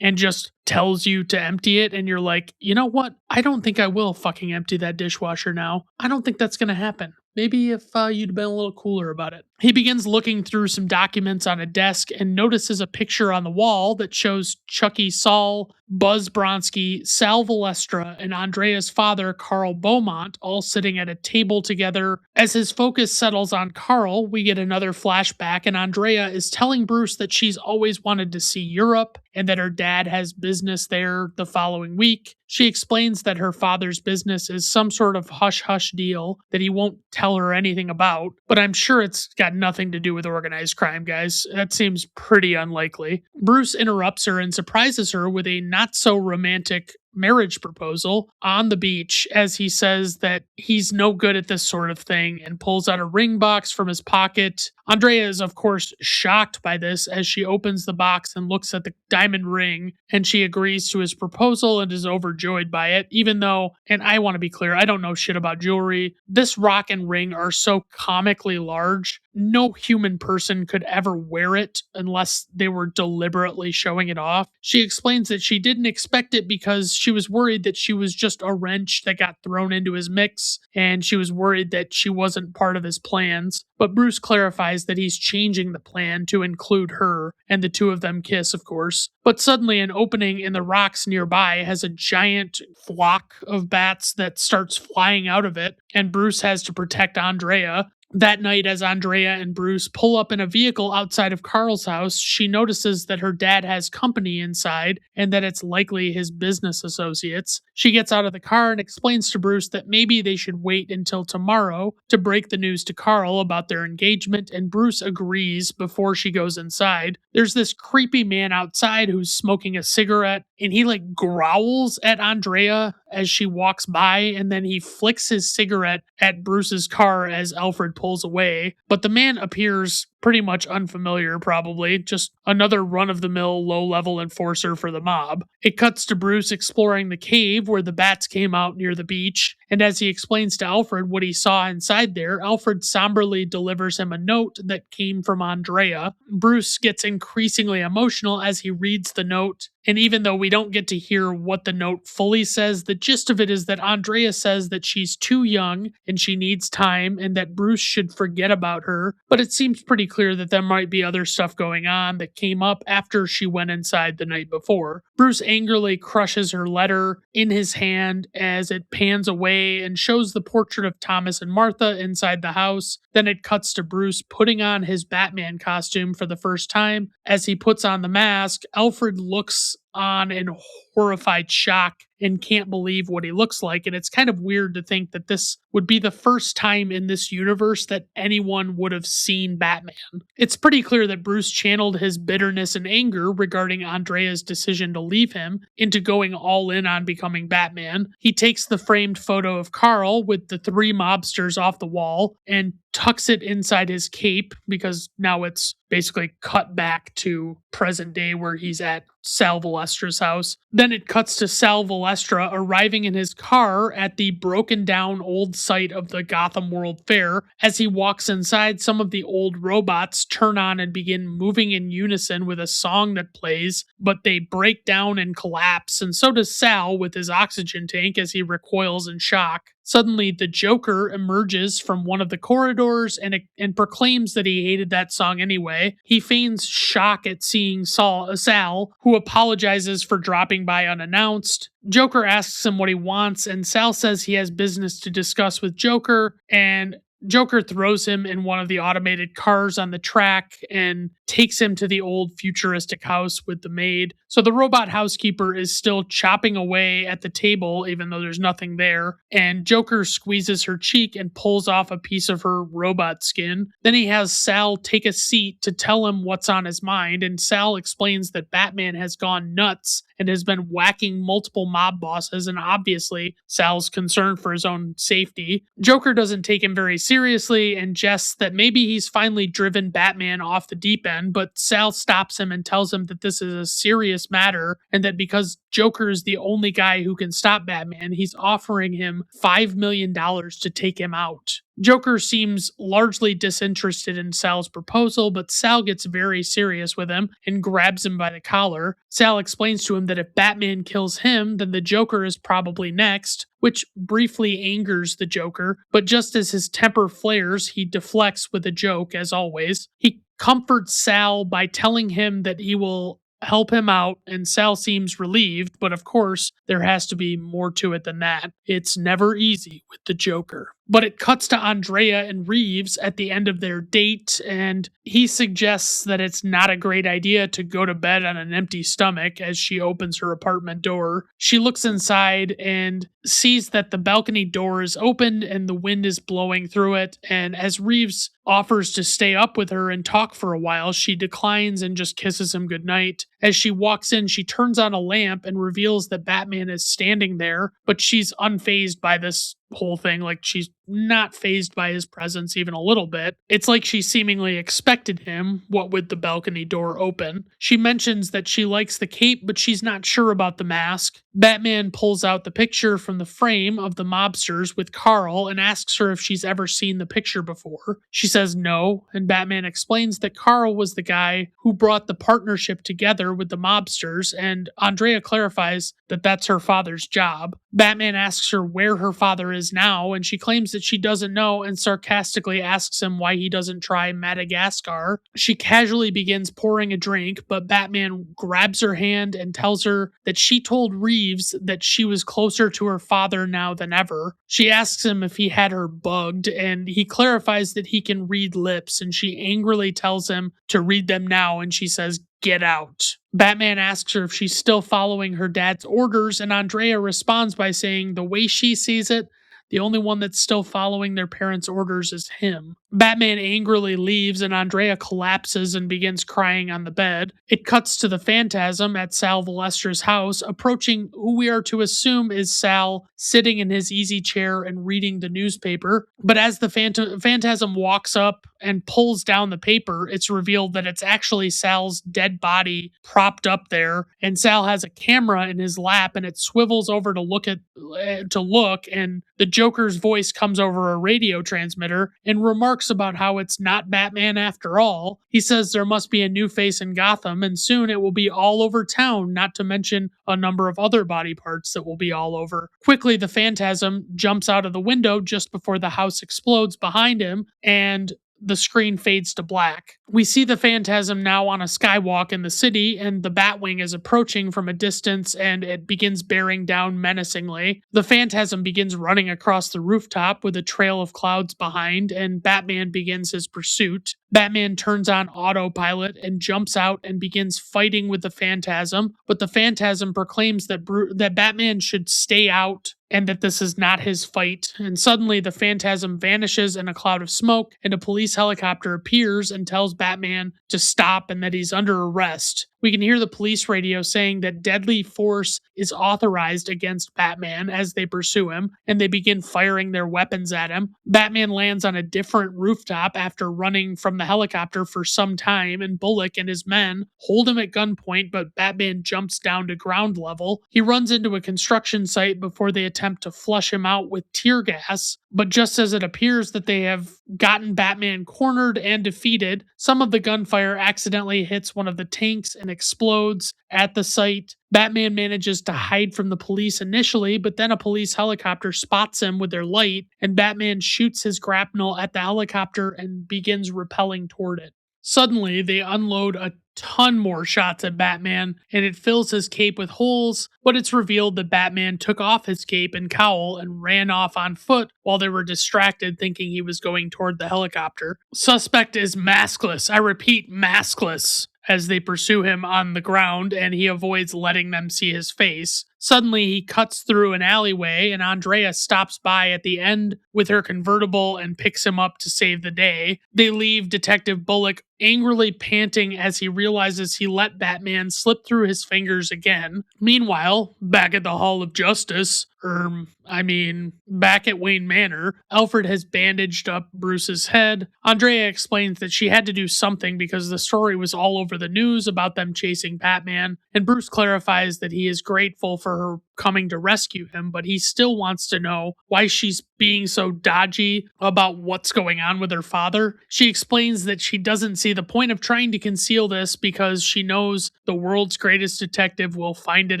and just tells you to empty it, and you're like, you know what? I don't think I will fucking empty that dishwasher now. I don't think that's going to happen. Maybe if you'd been a little cooler about it. He begins looking through some documents on a desk and notices a picture on the wall that shows Chucky Saul, Buzz Bronski, Sal Valestra, and Andrea's father, Carl Beaumont, all sitting at a table together. As his focus settles on Carl, we get another flashback, and Andrea is telling Bruce that she's always wanted to see Europe and that her dad has business there the following week. She explains that her father's business is some sort of hush-hush deal that he won't tell her anything about, but I'm sure it's got nothing to do with organized crime, guys. That seems pretty unlikely. Bruce interrupts her and surprises her with a not-so-romantic marriage proposal on the beach, as he says that he's no good at this sort of thing and pulls out a ring box from his pocket. Andrea is, of course, shocked by this as she opens the box and looks at the diamond ring, and she agrees to his proposal and is overjoyed by it, even though, and I want to be clear, I don't know shit about jewelry. This rock and ring are so comically large, no human person could ever wear it unless they were deliberately showing it off. She explains that she didn't expect it because she was worried that she was just a wrench that got thrown into his mix, and she was worried that she wasn't part of his plans. But Bruce clarifies that he's changing the plan to include her, and the two of them kiss, of course. But suddenly an opening in the rocks nearby has a giant flock of bats that starts flying out of it, and Bruce has to protect Andrea. That night, as Andrea and Bruce pull up in a vehicle outside of Carl's house, she notices that her dad has company inside and that it's likely his business associates. She gets out of the car and explains to Bruce that maybe they should wait until tomorrow to break the news to Carl about their engagement, and Bruce agrees before she goes inside. There's this creepy man outside who's smoking a cigarette, and he growls at Andrea as she walks by, and then he flicks his cigarette at Bruce's car as Alfred pulls away. But the man appears pretty much unfamiliar, probably just another run-of-the-mill low-level enforcer for the mob. It cuts to Bruce exploring the cave where the bats came out near the beach, and as he explains to Alfred what he saw inside there, Alfred somberly delivers him a note that came from Andrea. Bruce gets increasingly emotional as he reads the note, and even though we don't get to hear what the note fully says, the gist of it is that Andrea says that she's too young and she needs time and that Bruce should forget about her, but it seems pretty clear that there might be other stuff going on that came up after she went inside the night before. Bruce angrily crushes her letter in his hand as it pans away and shows the portrait of Thomas and Martha inside the house. Then it cuts to Bruce putting on his Batman costume for the first time. As he puts on the mask, Alfred looks on in horrified shock and can't believe what he looks like. And it's kind of weird to think that this would be the first time in this universe that anyone would have seen Batman. It's pretty clear that Bruce channeled his bitterness and anger regarding Andrea's decision to leave him into going all in on becoming Batman. He takes the framed photo of Carl with the three mobsters off the wall and tucks it inside his cape because now it's basically cut back to present day where he's at Sal Valestra's house. Then it cuts to Sal Valestra arriving in his car at the broken down old site of the Gotham World Fair. As he walks inside, some of the old robots turn on and begin moving in unison with a song that plays, but they break down and collapse, and so does Sal with his oxygen tank as he recoils in shock. Suddenly, the Joker emerges from one of the corridors and proclaims that he hated that song anyway. He feigns shock at seeing Sal, who apologizes for dropping by unannounced. Joker asks him what he wants, and Sal says he has business to discuss with Joker, and Joker throws him in one of the automated cars on the track and takes him to the old futuristic house with the maid. So the robot housekeeper is still chopping away at the table, even though there's nothing there. And Joker squeezes her cheek and pulls off a piece of her robot skin. Then he has Sal take a seat to tell him what's on his mind. And Sal explains that Batman has gone nuts and has been whacking multiple mob bosses. And obviously, Sal's concerned for his own safety. Joker doesn't take him very seriously and jests that maybe he's finally driven Batman off the deep end, but Sal stops him and tells him that this is a serious matter and that because Joker is the only guy who can stop Batman, he's offering him $5 million to take him out. Joker seems largely disinterested in Sal's proposal, but Sal gets very serious with him and grabs him by the collar. Sal explains to him that if Batman kills him, then the Joker is probably next, which briefly angers the Joker, but just as his temper flares, he deflects with a joke, as always. He comforts Sal by telling him that he will help him out, and Sal seems relieved, but of course, there has to be more to it than that. It's never easy with the Joker. But it cuts to Andrea and Reeves at the end of their date, and he suggests that it's not a great idea to go to bed on an empty stomach as she opens her apartment door. She looks inside and sees that the balcony door is opened and the wind is blowing through it, and as Reeves offers to stay up with her and talk for a while, she declines and just kisses him goodnight. As she walks in, she turns on a lamp and reveals that Batman is standing there, but she's unfazed by this whole thing. Like, she's not fazed by his presence even a little bit. It's like she seemingly expected him, what with the balcony door open. She mentions that she likes the cape, but she's not sure about the mask. Batman pulls out the picture from the frame of the mobsters with Carl and asks her if she's ever seen the picture before. She says no, and Batman explains that Carl was the guy who brought the partnership together with the mobsters, and Andrea clarifies that that's her father's job. Batman asks her where her father is now, and she claims that she doesn't know and sarcastically asks him why he doesn't try Madagascar. She casually begins pouring a drink, but Batman grabs her hand and tells her that she told Reeves that she was closer to her father now than ever. She asks him if he had her bugged, and he clarifies that he can read lips, and she angrily tells him to read them now, and she says, "Get out." Batman asks her if she's still following her dad's orders, and Andrea responds by saying the way she sees it, the only one that's still following their parents' orders is him. Batman angrily leaves and Andrea collapses and begins crying on the bed. It cuts to the Phantasm at Sal Valestra's house, approaching who we are to assume is Sal sitting in his easy chair and reading the newspaper. But as the Phantasm walks up and pulls down the paper, it's revealed that it's actually Sal's dead body propped up there, and Sal has a camera in his lap and it swivels over to look, and the Joker's voice comes over a radio transmitter and remarks about how it's not Batman after all. He says there must be a new face in Gotham, and soon it will be all over town, not to mention a number of other body parts that will be all over. Quickly, the Phantasm jumps out of the window just before the house explodes behind him, and the screen fades to black. We see the Phantasm now on a skywalk in the city, and the Batwing is approaching from a distance, and it begins bearing down menacingly. The Phantasm begins running across the rooftop with a trail of clouds behind, and Batman begins his pursuit. Batman turns on autopilot and jumps out and begins fighting with the Phantasm, but the Phantasm proclaims that Batman should stay out and that this is not his fight. And suddenly the Phantasm vanishes in a cloud of smoke, and a police helicopter appears and tells Batman to stop and that he's under arrest. We can hear the police radio saying that deadly force is authorized against Batman as they pursue him, and they begin firing their weapons at him. Batman lands on a different rooftop after running from the helicopter for some time, and Bullock and his men hold him at gunpoint, but Batman jumps down to ground level. He runs into a construction site before they attempt to flush him out with tear gas, but just as it appears that they have gotten Batman cornered and defeated, some of the gunfire accidentally hits one of the tanks and explodes at the site. Batman manages to hide from the police initially, but then a police helicopter spots him with their light, and Batman shoots his grapnel at the helicopter and begins rappelling toward it. Suddenly, they unload a ton more shots at Batman, and it fills his cape with holes, but it's revealed that Batman took off his cape and cowl and ran off on foot while they were distracted, thinking he was going toward the helicopter. Suspect is maskless. I repeat, maskless, as they pursue him on the ground, and he avoids letting them see his face. Suddenly, he cuts through an alleyway, and Andrea stops by at the end with her convertible and picks him up to save the day. They leave Detective Bullock angrily panting as he realizes he let Batman slip through his fingers again. Meanwhile, back at the Hall of Justice, back at Wayne Manor, Alfred has bandaged up Bruce's head. Andrea explains that she had to do something because the story was all over the news about them chasing Batman, and Bruce clarifies that he is grateful for her coming to rescue him, but he still wants to know why she's being so dodgy about what's going on with her father. She explains that she doesn't see the point of trying to conceal this because she knows the world's greatest detective will find it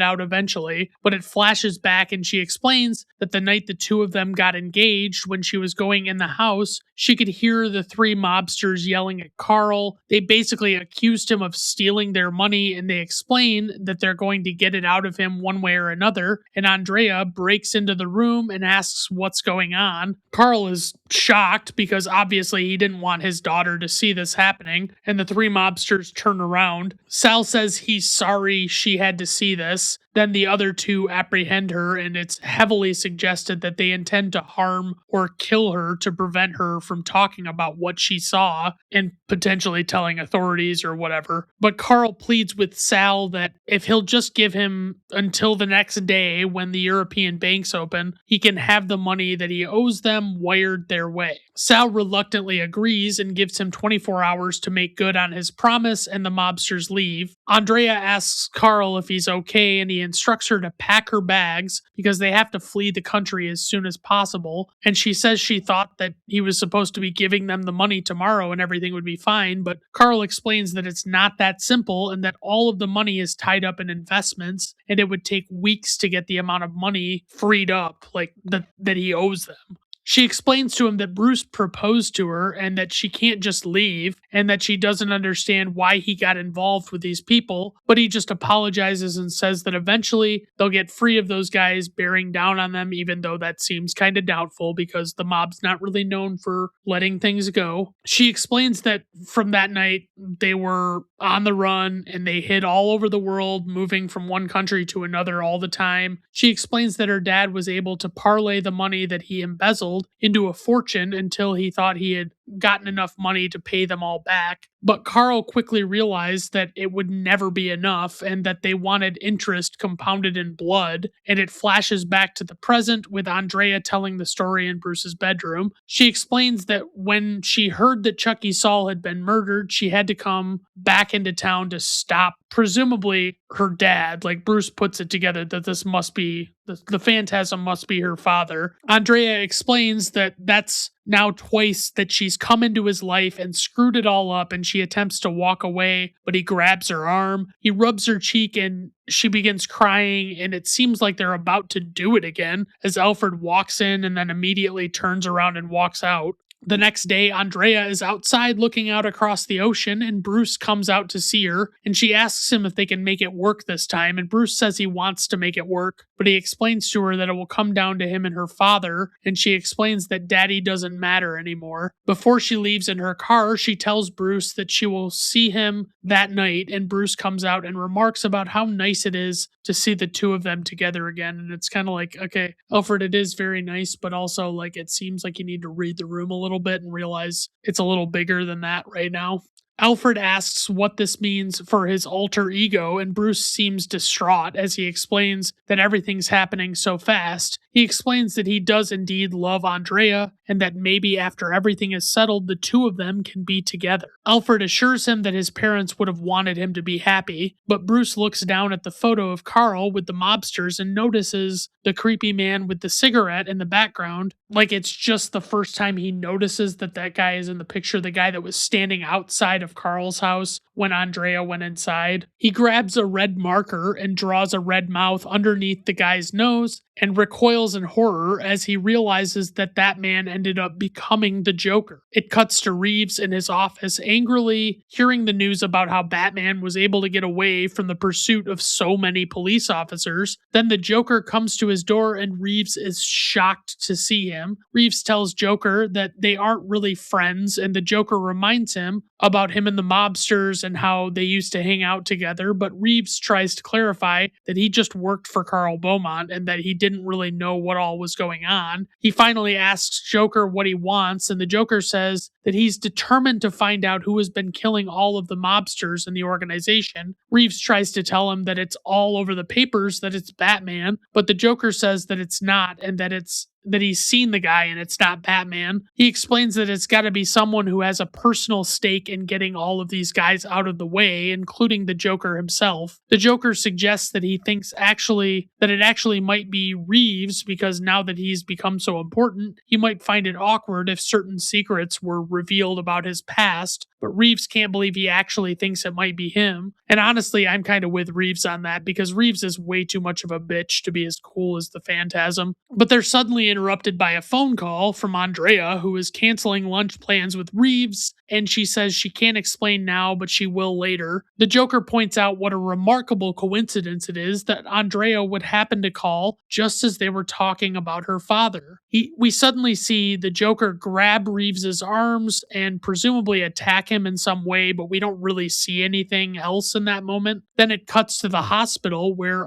out eventually, but it flashes back and she explains that the night the two of them got engaged, when she was going in the house, she could hear the three mobsters yelling at Carl. They basically accused him of stealing their money, and they explain that they're going to get it out of him one way or another, and Andrea breaks into the room and asks what's going on. Carl is shocked because obviously he didn't want his daughter to see this happening, and the three mobsters turn around. Sal says he's sorry she had to see this. Then the other two apprehend her, and it's heavily suggested that they intend to harm or kill her to prevent her from talking about what she saw and potentially telling authorities or whatever. But Carl pleads with Sal that if he'll just give him until the next day when the European banks open, he can have the money that he owes them wired their way. Sal reluctantly agrees and gives him 24 hours to make good on his promise, and the mobsters leave. Andrea asks Carl if he's okay, and he instructs her to pack her bags because they have to flee the country as soon as possible. And she says she thought that he was supposed to be giving them the money tomorrow and everything would be fine, but Carl explains that it's not that simple and that all of the money is tied up in investments and it would take weeks to get the amount of money freed up, like that he owes them. She explains to him that Bruce proposed to her and that she can't just leave and that she doesn't understand why he got involved with these people, but he just apologizes and says that eventually they'll get free of those guys bearing down on them, even though that seems kind of doubtful because the mob's not really known for letting things go. She explains that from that night they were on the run and they hid all over the world, moving from one country to another all the time. She explains that her dad was able to parlay the money that he embezzled into a fortune until he thought he had gotten enough money to pay them all back. But Carl quickly realized that it would never be enough and that they wanted interest compounded in blood, and it flashes back to the present with Andrea telling the story in Bruce's bedroom. She explains that when she heard that Chucky Saul had been murdered, she had to come back into town to stop, presumably her dad. Like Bruce puts it together that this must be, the Phantasm must be her father. Andrea explains that that's now twice that she's come into his life and screwed it all up, and she attempts to walk away, but he grabs her arm. He rubs her cheek and she begins crying, and it seems like they're about to do it again as Alfred walks in and then immediately turns around and walks out. The next day, Andrea is outside looking out across the ocean, and Bruce comes out to see her, and she asks him if they can make it work this time, and Bruce says he wants to make it work, but he explains to her that it will come down to him and her father, and she explains that Daddy doesn't matter anymore. Before she leaves in her car, she tells Bruce that she will see him that night, and Bruce comes out and remarks about how nice it is to see the two of them together again, and it's kind of like, okay, Alfred, it is very nice, but also like it seems like you need to read the room a little bit and realize it's a little bigger than that right now. Alfred asks what this means for his alter ego, and Bruce seems distraught as he explains that everything's happening so fast. He explains that he does indeed love Andrea, and that maybe after everything is settled, the two of them can be together. Alfred assures him that his parents would have wanted him to be happy, but Bruce looks down at the photo of Carl with the mobsters and notices the creepy man with the cigarette in the background. Like it's just the first time he notices that that guy is in the picture, the guy that was standing outside of Carl's house when Andrea went inside. He grabs a red marker and draws a red mouth underneath the guy's nose and recoils in horror as he realizes that that man ended up becoming the Joker. It cuts to Reeves in his office angrily hearing the news about how Batman was able to get away from the pursuit of so many police officers. Then the Joker comes to his door and Reeves is shocked to see him. Reeves tells Joker that they aren't really friends, and the Joker reminds him about him and the mobsters and how they used to hang out together, but Reeves tries to clarify that he just worked for Carl Beaumont and that he didn't really know what all was going on. He finally asks Joker what he wants, and the Joker says that he's determined to find out who has been killing all of the mobsters in the organization. Reeves tries to tell him that it's all over the papers that it's Batman, but the Joker says that it's not, and that it's that he's seen the guy and it's not Batman. He explains that it's got to be someone who has a personal stake in getting all of these guys out of the way, including the Joker himself. The Joker suggests that he thinks that it actually might be Reeves, because now that he's become so important, he might find it awkward if certain secrets were revealed about his past, but Reeves can't believe he actually thinks it might be him. And honestly, I'm kind of with Reeves on that, because Reeves is way too much of a bitch to be as cool as the Phantasm. But they're suddenly interrupted by a phone call from Andrea, who is canceling lunch plans with Reeves, and she says she can't explain now, but she will later. The Joker points out what a remarkable coincidence it is that Andrea would happen to call just as they were talking about her father. We suddenly see the Joker grab Reeves's arms and presumably attack him in some way, but we don't really see anything else in that moment. Then it cuts to the hospital, where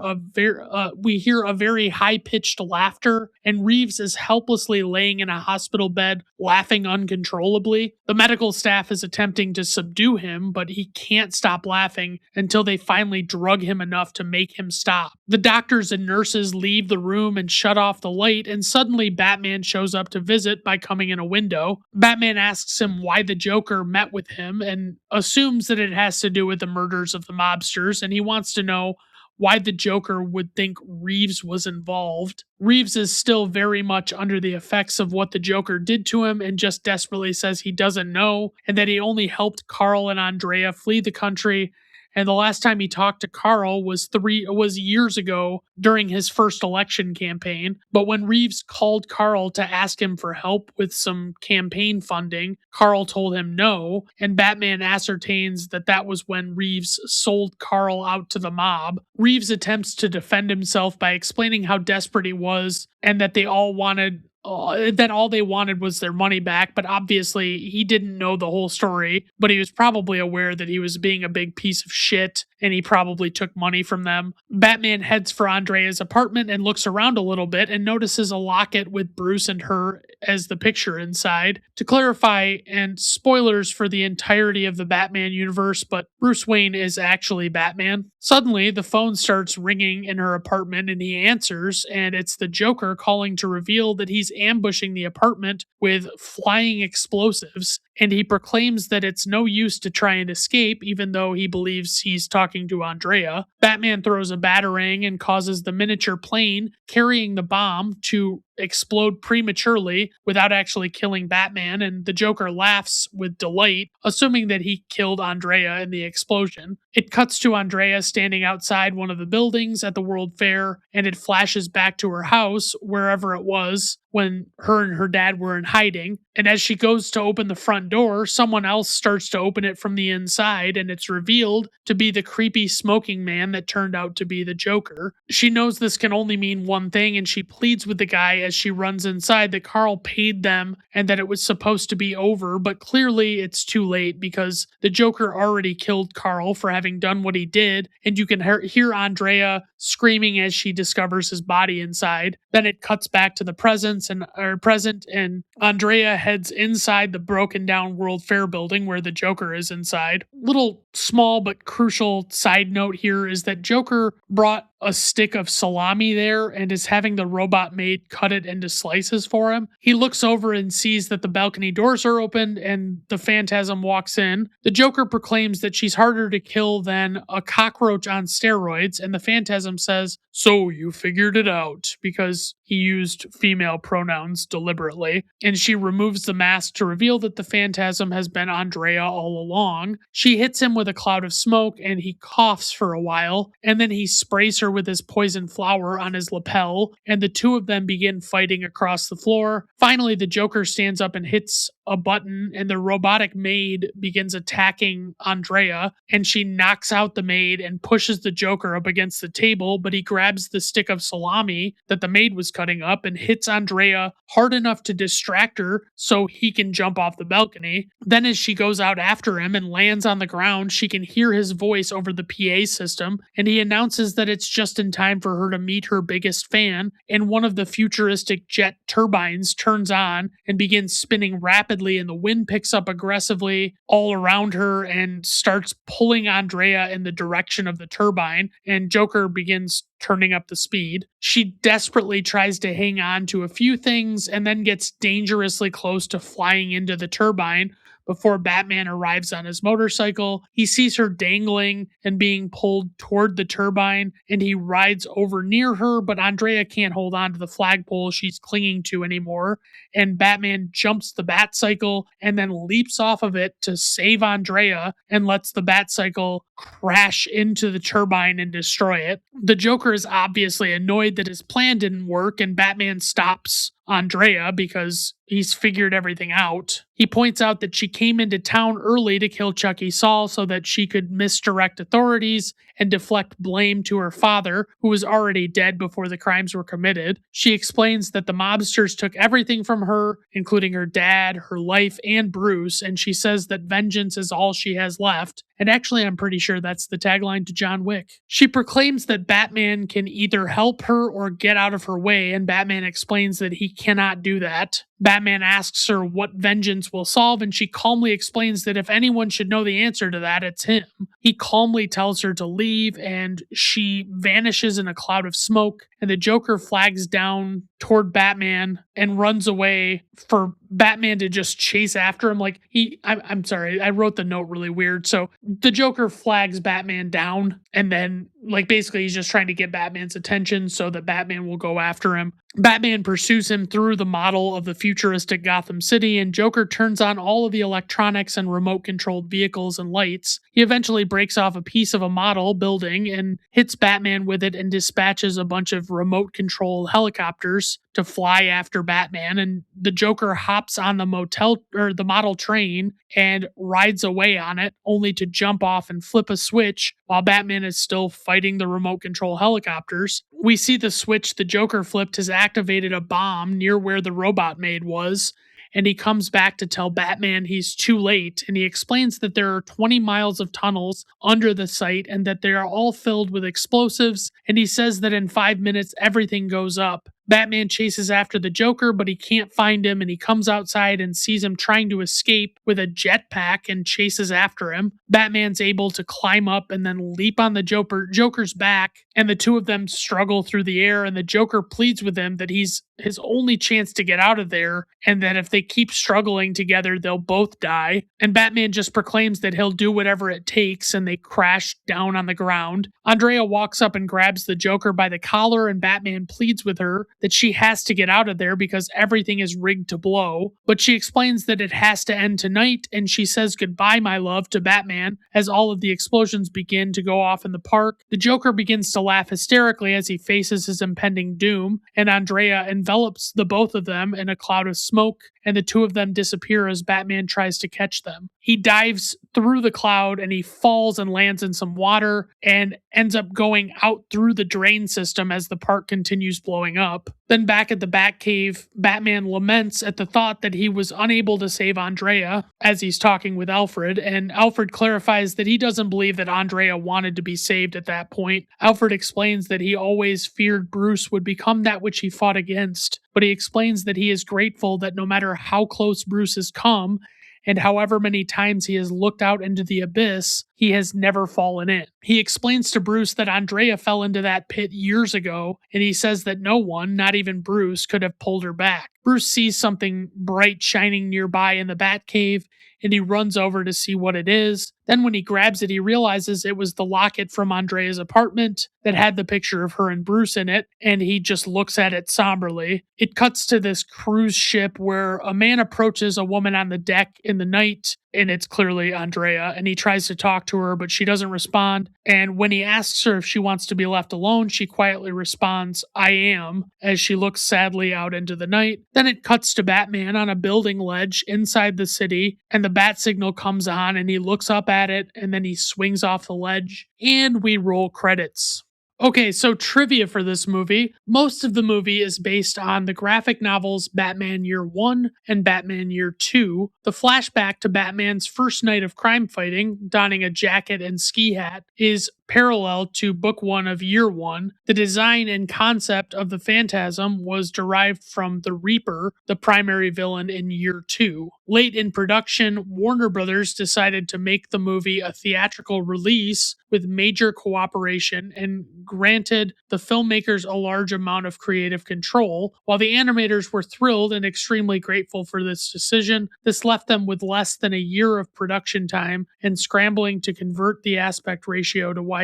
we hear a very high-pitched laughter, and Reeves is helplessly laying in a hospital bed, laughing uncontrollably. The medical staff is attempting to subdue him, but he can't stop laughing until they finally drug him enough to make him stop. The doctors and nurses leave the room and shut off the light, and suddenly Batman shows up to visit by coming in a window. Batman asks him why the Joker met with him and assumes that it has to do with the murders of the mobsters, and he wants to know why the Joker would think Reeves was involved. Reeves is still very much under the effects of what the Joker did to him and just desperately says he doesn't know, and that he only helped Carl and Andrea flee the country. And the last time he talked to Carl was years ago during his first election campaign. But when Reeves called Carl to ask him for help with some campaign funding, Carl told him no, and Batman ascertains that that was when Reeves sold Carl out to the mob. Reeves attempts to defend himself by explaining how desperate he was and that all they wanted was their money back, but obviously he didn't know the whole story, but he was probably aware that he was being a big piece of shit, and he probably took money from them. Batman heads for Andrea's apartment and looks around a little bit and notices a locket with Bruce and her as the picture inside. To clarify, and spoilers for the entirety of the Batman universe, but Bruce Wayne is actually Batman. Suddenly, the phone starts ringing in her apartment and he answers, and it's the Joker calling to reveal that he's ambushing the apartment with flying explosives, and he proclaims that it's no use to try and escape, even though he believes he's talking to Andrea. Batman throws a batarang and causes the miniature plane carrying the bomb to explode prematurely without actually killing Batman, and the Joker laughs with delight, assuming that he killed Andrea in the explosion. It cuts to Andrea standing outside one of the buildings at the World Fair, and it flashes back to her house, wherever it was, when her and her dad were in hiding. And as she goes to open the front door, someone else starts to open it from the inside, and it's revealed to be the creepy smoking man that turned out to be the Joker. She knows this can only mean one thing, and she pleads with the guy as she runs inside that Carl paid them and that it was supposed to be over, but clearly it's too late because the Joker already killed Carl for having done what he did, and you can hear Andrea screaming as she discovers his body inside. Then it cuts back to the present, and Andrea heads inside the broken down World Fair building where the Joker is inside. Little small but crucial side note here is that Joker brought a stick of salami there and is having the robot maid cut it into slices for him. He looks over and sees that the balcony doors are opened and the Phantasm walks in. The Joker proclaims that she's harder to kill than a cockroach on steroids, and the Phantasm says, "So you figured it out," because he used female pronouns deliberately, and she removes the mask to reveal that the Phantasm has been Andrea all along. She hits him with a cloud of smoke and he coughs for a while, and then he sprays her with his poison flower on his lapel, and the two of them begin fighting across the floor. Finally, the Joker stands up and hits a button, and the robotic maid begins attacking Andrea, and she knocks out the maid and pushes the Joker up against the table, but he grabs the stick of salami that the maid was cutting up and hits Andrea hard enough to distract her so he can jump off the balcony. Then as she goes out after him and lands on the ground, she can hear his voice over the PA system, and he announces that it's just in time for her to meet her biggest fan, and one of the futuristic jet turbines turns on and begins spinning rapidly, and the wind picks up aggressively all around her and starts pulling Andrea in the direction of the turbine, and Joker begins turning up the speed. She desperately tries to hang on to a few things and then gets dangerously close to flying into the turbine before Batman arrives on his motorcycle. He sees her dangling and being pulled toward the turbine, and he rides over near her, but Andrea can't hold on to the flagpole she's clinging to anymore, and Batman jumps the Batcycle and then leaps off of it to save Andrea and lets the Batcycle crash into the turbine and destroy it. The Joker is obviously annoyed that his plan didn't work, and Batman stops Andrea because he's figured everything out. He points out that she came into town early to kill Chucky Saul so that she could misdirect authorities and deflect blame to her father, who was already dead before the crimes were committed. She explains that the mobsters took everything from her, including her dad, her life, and Bruce, and she says that vengeance is all she has left. And actually, I'm pretty sure that's the tagline to John Wick. She proclaims that Batman can either help her or get out of her way, and Batman explains that he cannot do that. Batman asks her what vengeance will solve, and she calmly explains that if anyone should know the answer to that, it's him. He calmly tells her to leave, and she vanishes in a cloud of smoke, and the Joker flags down toward Batman and runs away for Batman to just chase after him. Like, I'm sorry, I wrote the note really weird. So the Joker flags Batman down, and then, like, basically he's just trying to get Batman's attention so that Batman will go after him. Batman pursues him through the model of the futuristic Gotham City, and Joker turns on all of the electronics and remote-controlled vehicles and lights. He eventually breaks off a piece of a model building and hits Batman with it and dispatches a bunch of remote-controlled helicopters to fly after Batman, and the Joker hops on the model train and rides away on it, only to jump off and flip a switch while Batman is still fighting the remote control helicopters. We see the switch the Joker flipped has activated a bomb near where the robot maid was, and he comes back to tell Batman he's too late, and he explains that there are 20 miles of tunnels under the site and that they are all filled with explosives, and he says that in 5 minutes everything goes up. Batman chases after the Joker, but he can't find him, and he comes outside and sees him trying to escape with a jetpack and chases after him. Batman's able to climb up and then leap on the Joker's back, and the two of them struggle through the air, and the Joker pleads with him that he's his only chance to get out of there, and that if they keep struggling together, they'll both die. And Batman just proclaims that he'll do whatever it takes, and they crash down on the ground. Andrea walks up and grabs the Joker by the collar, and Batman pleads with her that she has to get out of there because everything is rigged to blow. But she explains that it has to end tonight, and she says goodbye, my love, to Batman as all of the explosions begin to go off in the park. The Joker begins to laugh hysterically as he faces his impending doom, and Andrea envelops the both of them in a cloud of smoke, and the two of them disappear as Batman tries to catch them. He dives through the cloud and he falls and lands in some water and ends up going out through the drain system as the park continues blowing up. Then back at the Batcave, Batman laments at the thought that he was unable to save Andrea as he's talking with Alfred, and Alfred clarifies that he doesn't believe that Andrea wanted to be saved at that point. Alfred explains that he always feared Bruce would become that which he fought against, but he explains that he is grateful that no matter how close Bruce has come, and however many times he has looked out into the abyss, he has never fallen in. He explains to Bruce that Andrea fell into that pit years ago, and he says that no one, not even Bruce, could have pulled her back. Bruce sees something bright shining nearby in the Batcave, and he runs over to see what it is. Then when he grabs it, he realizes it was the locket from Andrea's apartment that had the picture of her and Bruce in it, and he just looks at it somberly. It cuts to this cruise ship where a man approaches a woman on the deck in the night, and it's clearly Andrea, and he tries to talk to her, but she doesn't respond. And when he asks her if she wants to be left alone, she quietly responds, "I am," as she looks sadly out into the night. Then it cuts to Batman on a building ledge inside the city, and the bat signal comes on, and he looks up at it, and then he swings off the ledge, and we roll credits. Okay, so trivia for this movie. Most of the movie is based on the graphic novels Batman Year 1 and Batman Year 2. The flashback to Batman's first night of crime fighting, donning a jacket and ski hat, is parallel to book one of Year One. The design and concept of the Phantasm was derived from the Reaper, the primary villain in Year Two. Late in production, Warner Brothers decided to make the movie a theatrical release with major cooperation and granted the filmmakers a large amount of creative control. While the animators were thrilled and extremely grateful for this decision, this left them with less than a year of production time and scrambling to convert the aspect ratio to widescreen.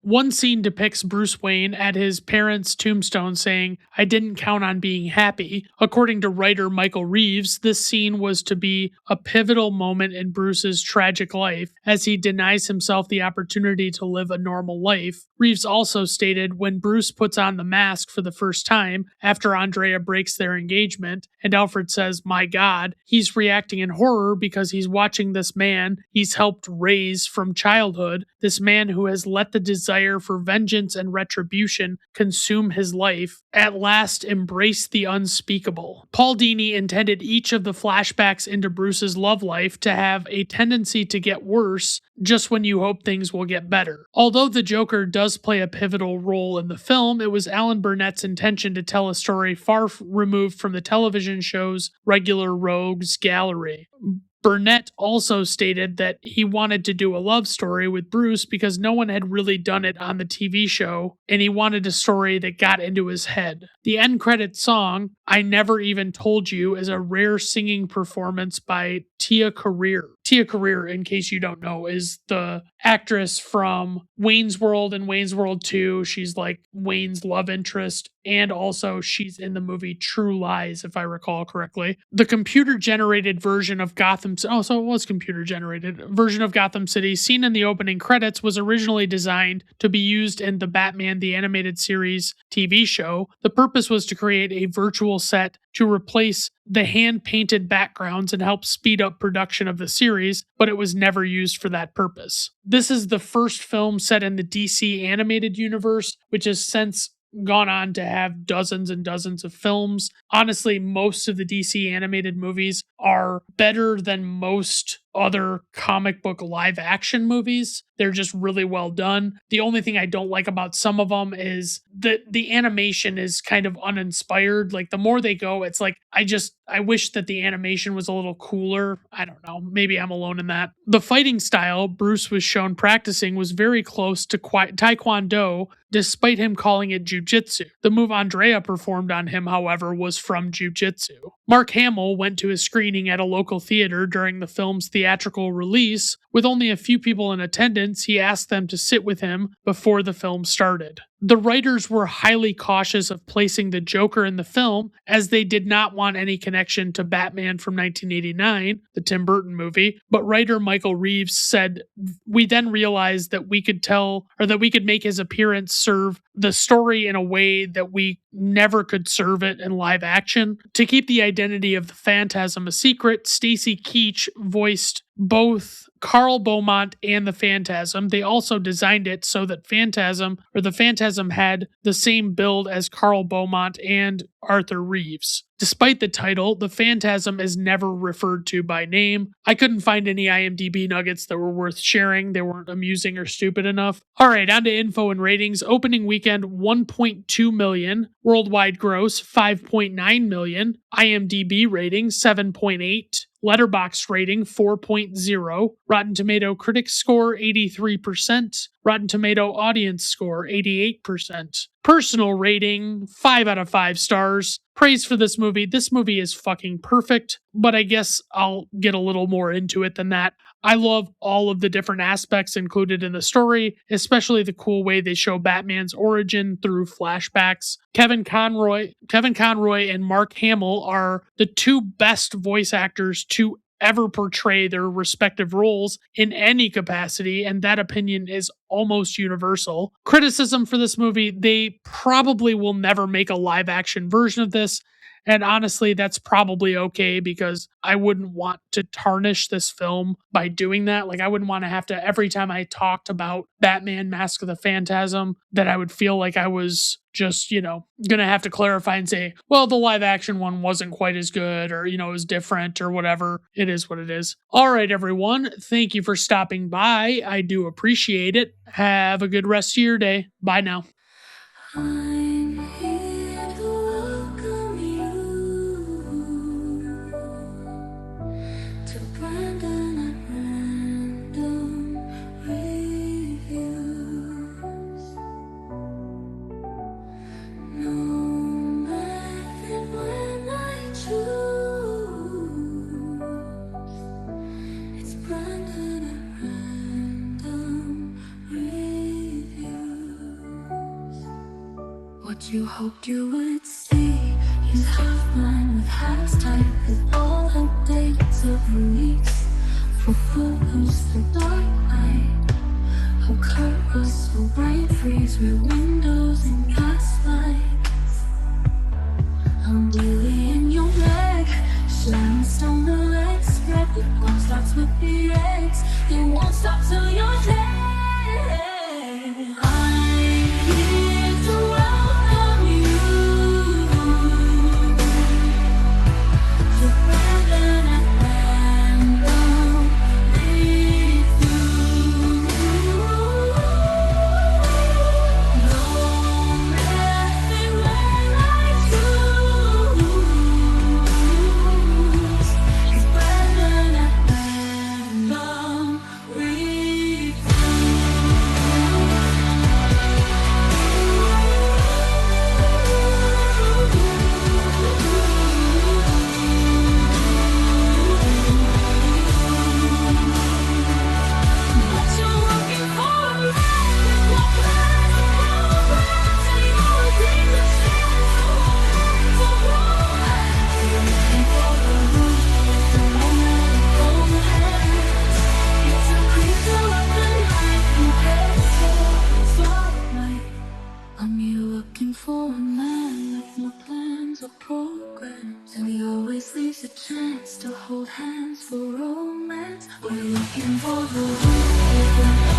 One scene depicts Bruce Wayne at his parents' tombstone saying, "I didn't count on being happy." According to writer Michael Reeves, this scene was to be a pivotal moment in Bruce's tragic life as he denies himself the opportunity to live a normal life. Reeves also stated, when Bruce puts on the mask for the first time after Andrea breaks their engagement and Alfred says, "My God," he's reacting in horror because he's watching this man he's helped raise from childhood, this man who has let the desire for vengeance and retribution consume his life, at last embrace the unspeakable. Paul Dini intended each of the flashbacks into Bruce's love life to have a tendency to get worse just when you hope things will get better. Although the Joker does play a pivotal role in the film, it was Alan Burnett's intention to tell a story far removed from the television show's regular rogues gallery. Burnett also stated that he wanted to do a love story with Bruce because no one had really done it on the TV show, and he wanted a story that got into his head. The end credits song, "I Never Even Told You," is a rare singing performance by Tia Career. Tia Career, in case you don't know, is the actress from Wayne's World and Wayne's World 2. She's like Wayne's love interest, and also she's in the movie True Lies, if I recall correctly. The computer-generated version of Gotham version of Gotham City, seen in the opening credits, was originally designed to be used in the Batman the Animated Series TV show. The purpose was to create a virtual set to replace the hand-painted backgrounds and help speed up production of the series, but it was never used for that purpose. This is the first film set in the DC animated universe, which has since gone on to have dozens and dozens of films. Honestly, most of the DC animated movies are better than most other comic book live action movies. They're just really well done. The only thing I don't like about some of them is that the animation is kind of uninspired. Like the more they go, it's like I wish that the animation was a little cooler. I don't know. Maybe I'm alone in that. The fighting style Bruce was shown practicing was very close to Taekwondo, despite him calling it jujitsu. The move Andrea performed on him, however, was from jujitsu. Mark Hamill went to a screening at a local theater during the film's theatrical release. With only a few people in attendance, he asked them to sit with him before the film started. The writers were highly cautious of placing the Joker in the film, as they did not want any connection to Batman from 1989, the Tim Burton movie, but writer Michael Reeves said, "We then realized that we could make his appearance serve the story in a way that we never could serve it in live action. To keep the identity of the Phantasm a secret, Stacy Keach voiced both Carl Beaumont and the Phantasm. They also designed it so that the Phantasm had the same build as Carl Beaumont and Arthur Reeves. Despite the title, the Phantasm is never referred to by name. I couldn't find any IMDb nuggets that were worth sharing. They weren't amusing or stupid enough. Alright, on to info and ratings. Opening weekend, 1.2 million. Worldwide gross, 5.9 million. IMDb rating, 7.8. Letterboxd rating 4.0, Rotten Tomato critics score 83%, Rotten Tomato audience score 88%. Personal rating 5 out of 5 stars. Praise for this movie. This movie is fucking perfect, but I guess I'll get a little more into it than that. I love all of the different aspects included in the story, especially the cool way they show Batman's origin through flashbacks. Kevin Conroy and Mark Hamill are the two best voice actors to ever portray their respective roles in any capacity, and that opinion is almost universal. Criticism for this movie: they probably will never make a live action version of this, And honestly, that's probably okay because I wouldn't want to tarnish this film by doing that. Like, I wouldn't want to have to, every time I talked about Batman Mask of the Phantasm, that I would feel like I was just, gonna have to clarify and say, well, the live action one wasn't quite as good, or, it was different, or whatever. It is what it is. All right, everyone. Thank you for stopping by. I do appreciate it. Have a good rest of your day. Bye now. I'm here to welcome you to Brandon at Random Reviews. No method when I choose. It's Brandon at Random Reviews. What you hoped you would see is half mine with half type with all updates of release. For photos, for dark light, a Kurt Russell bright freeze, rear windows and gaslights. I'm really in your leg, sharing stone the legs spread. The clock starts with the eggs, it won't stop till you're dead. I'm here to welcome you to Brandon at Random Reviews. No method when I choose. It's Brandon at Random Reviews. What you're looking for, what plans and programs, and you'll take the chance to hold hands for romance. You're looking for the root, the moment of cold hands. It's a creature of the night who cares for the spotlight. I'm here looking for a man with no plans or programs, and he always leaves a chance to hold hands for romance. We're looking for the root,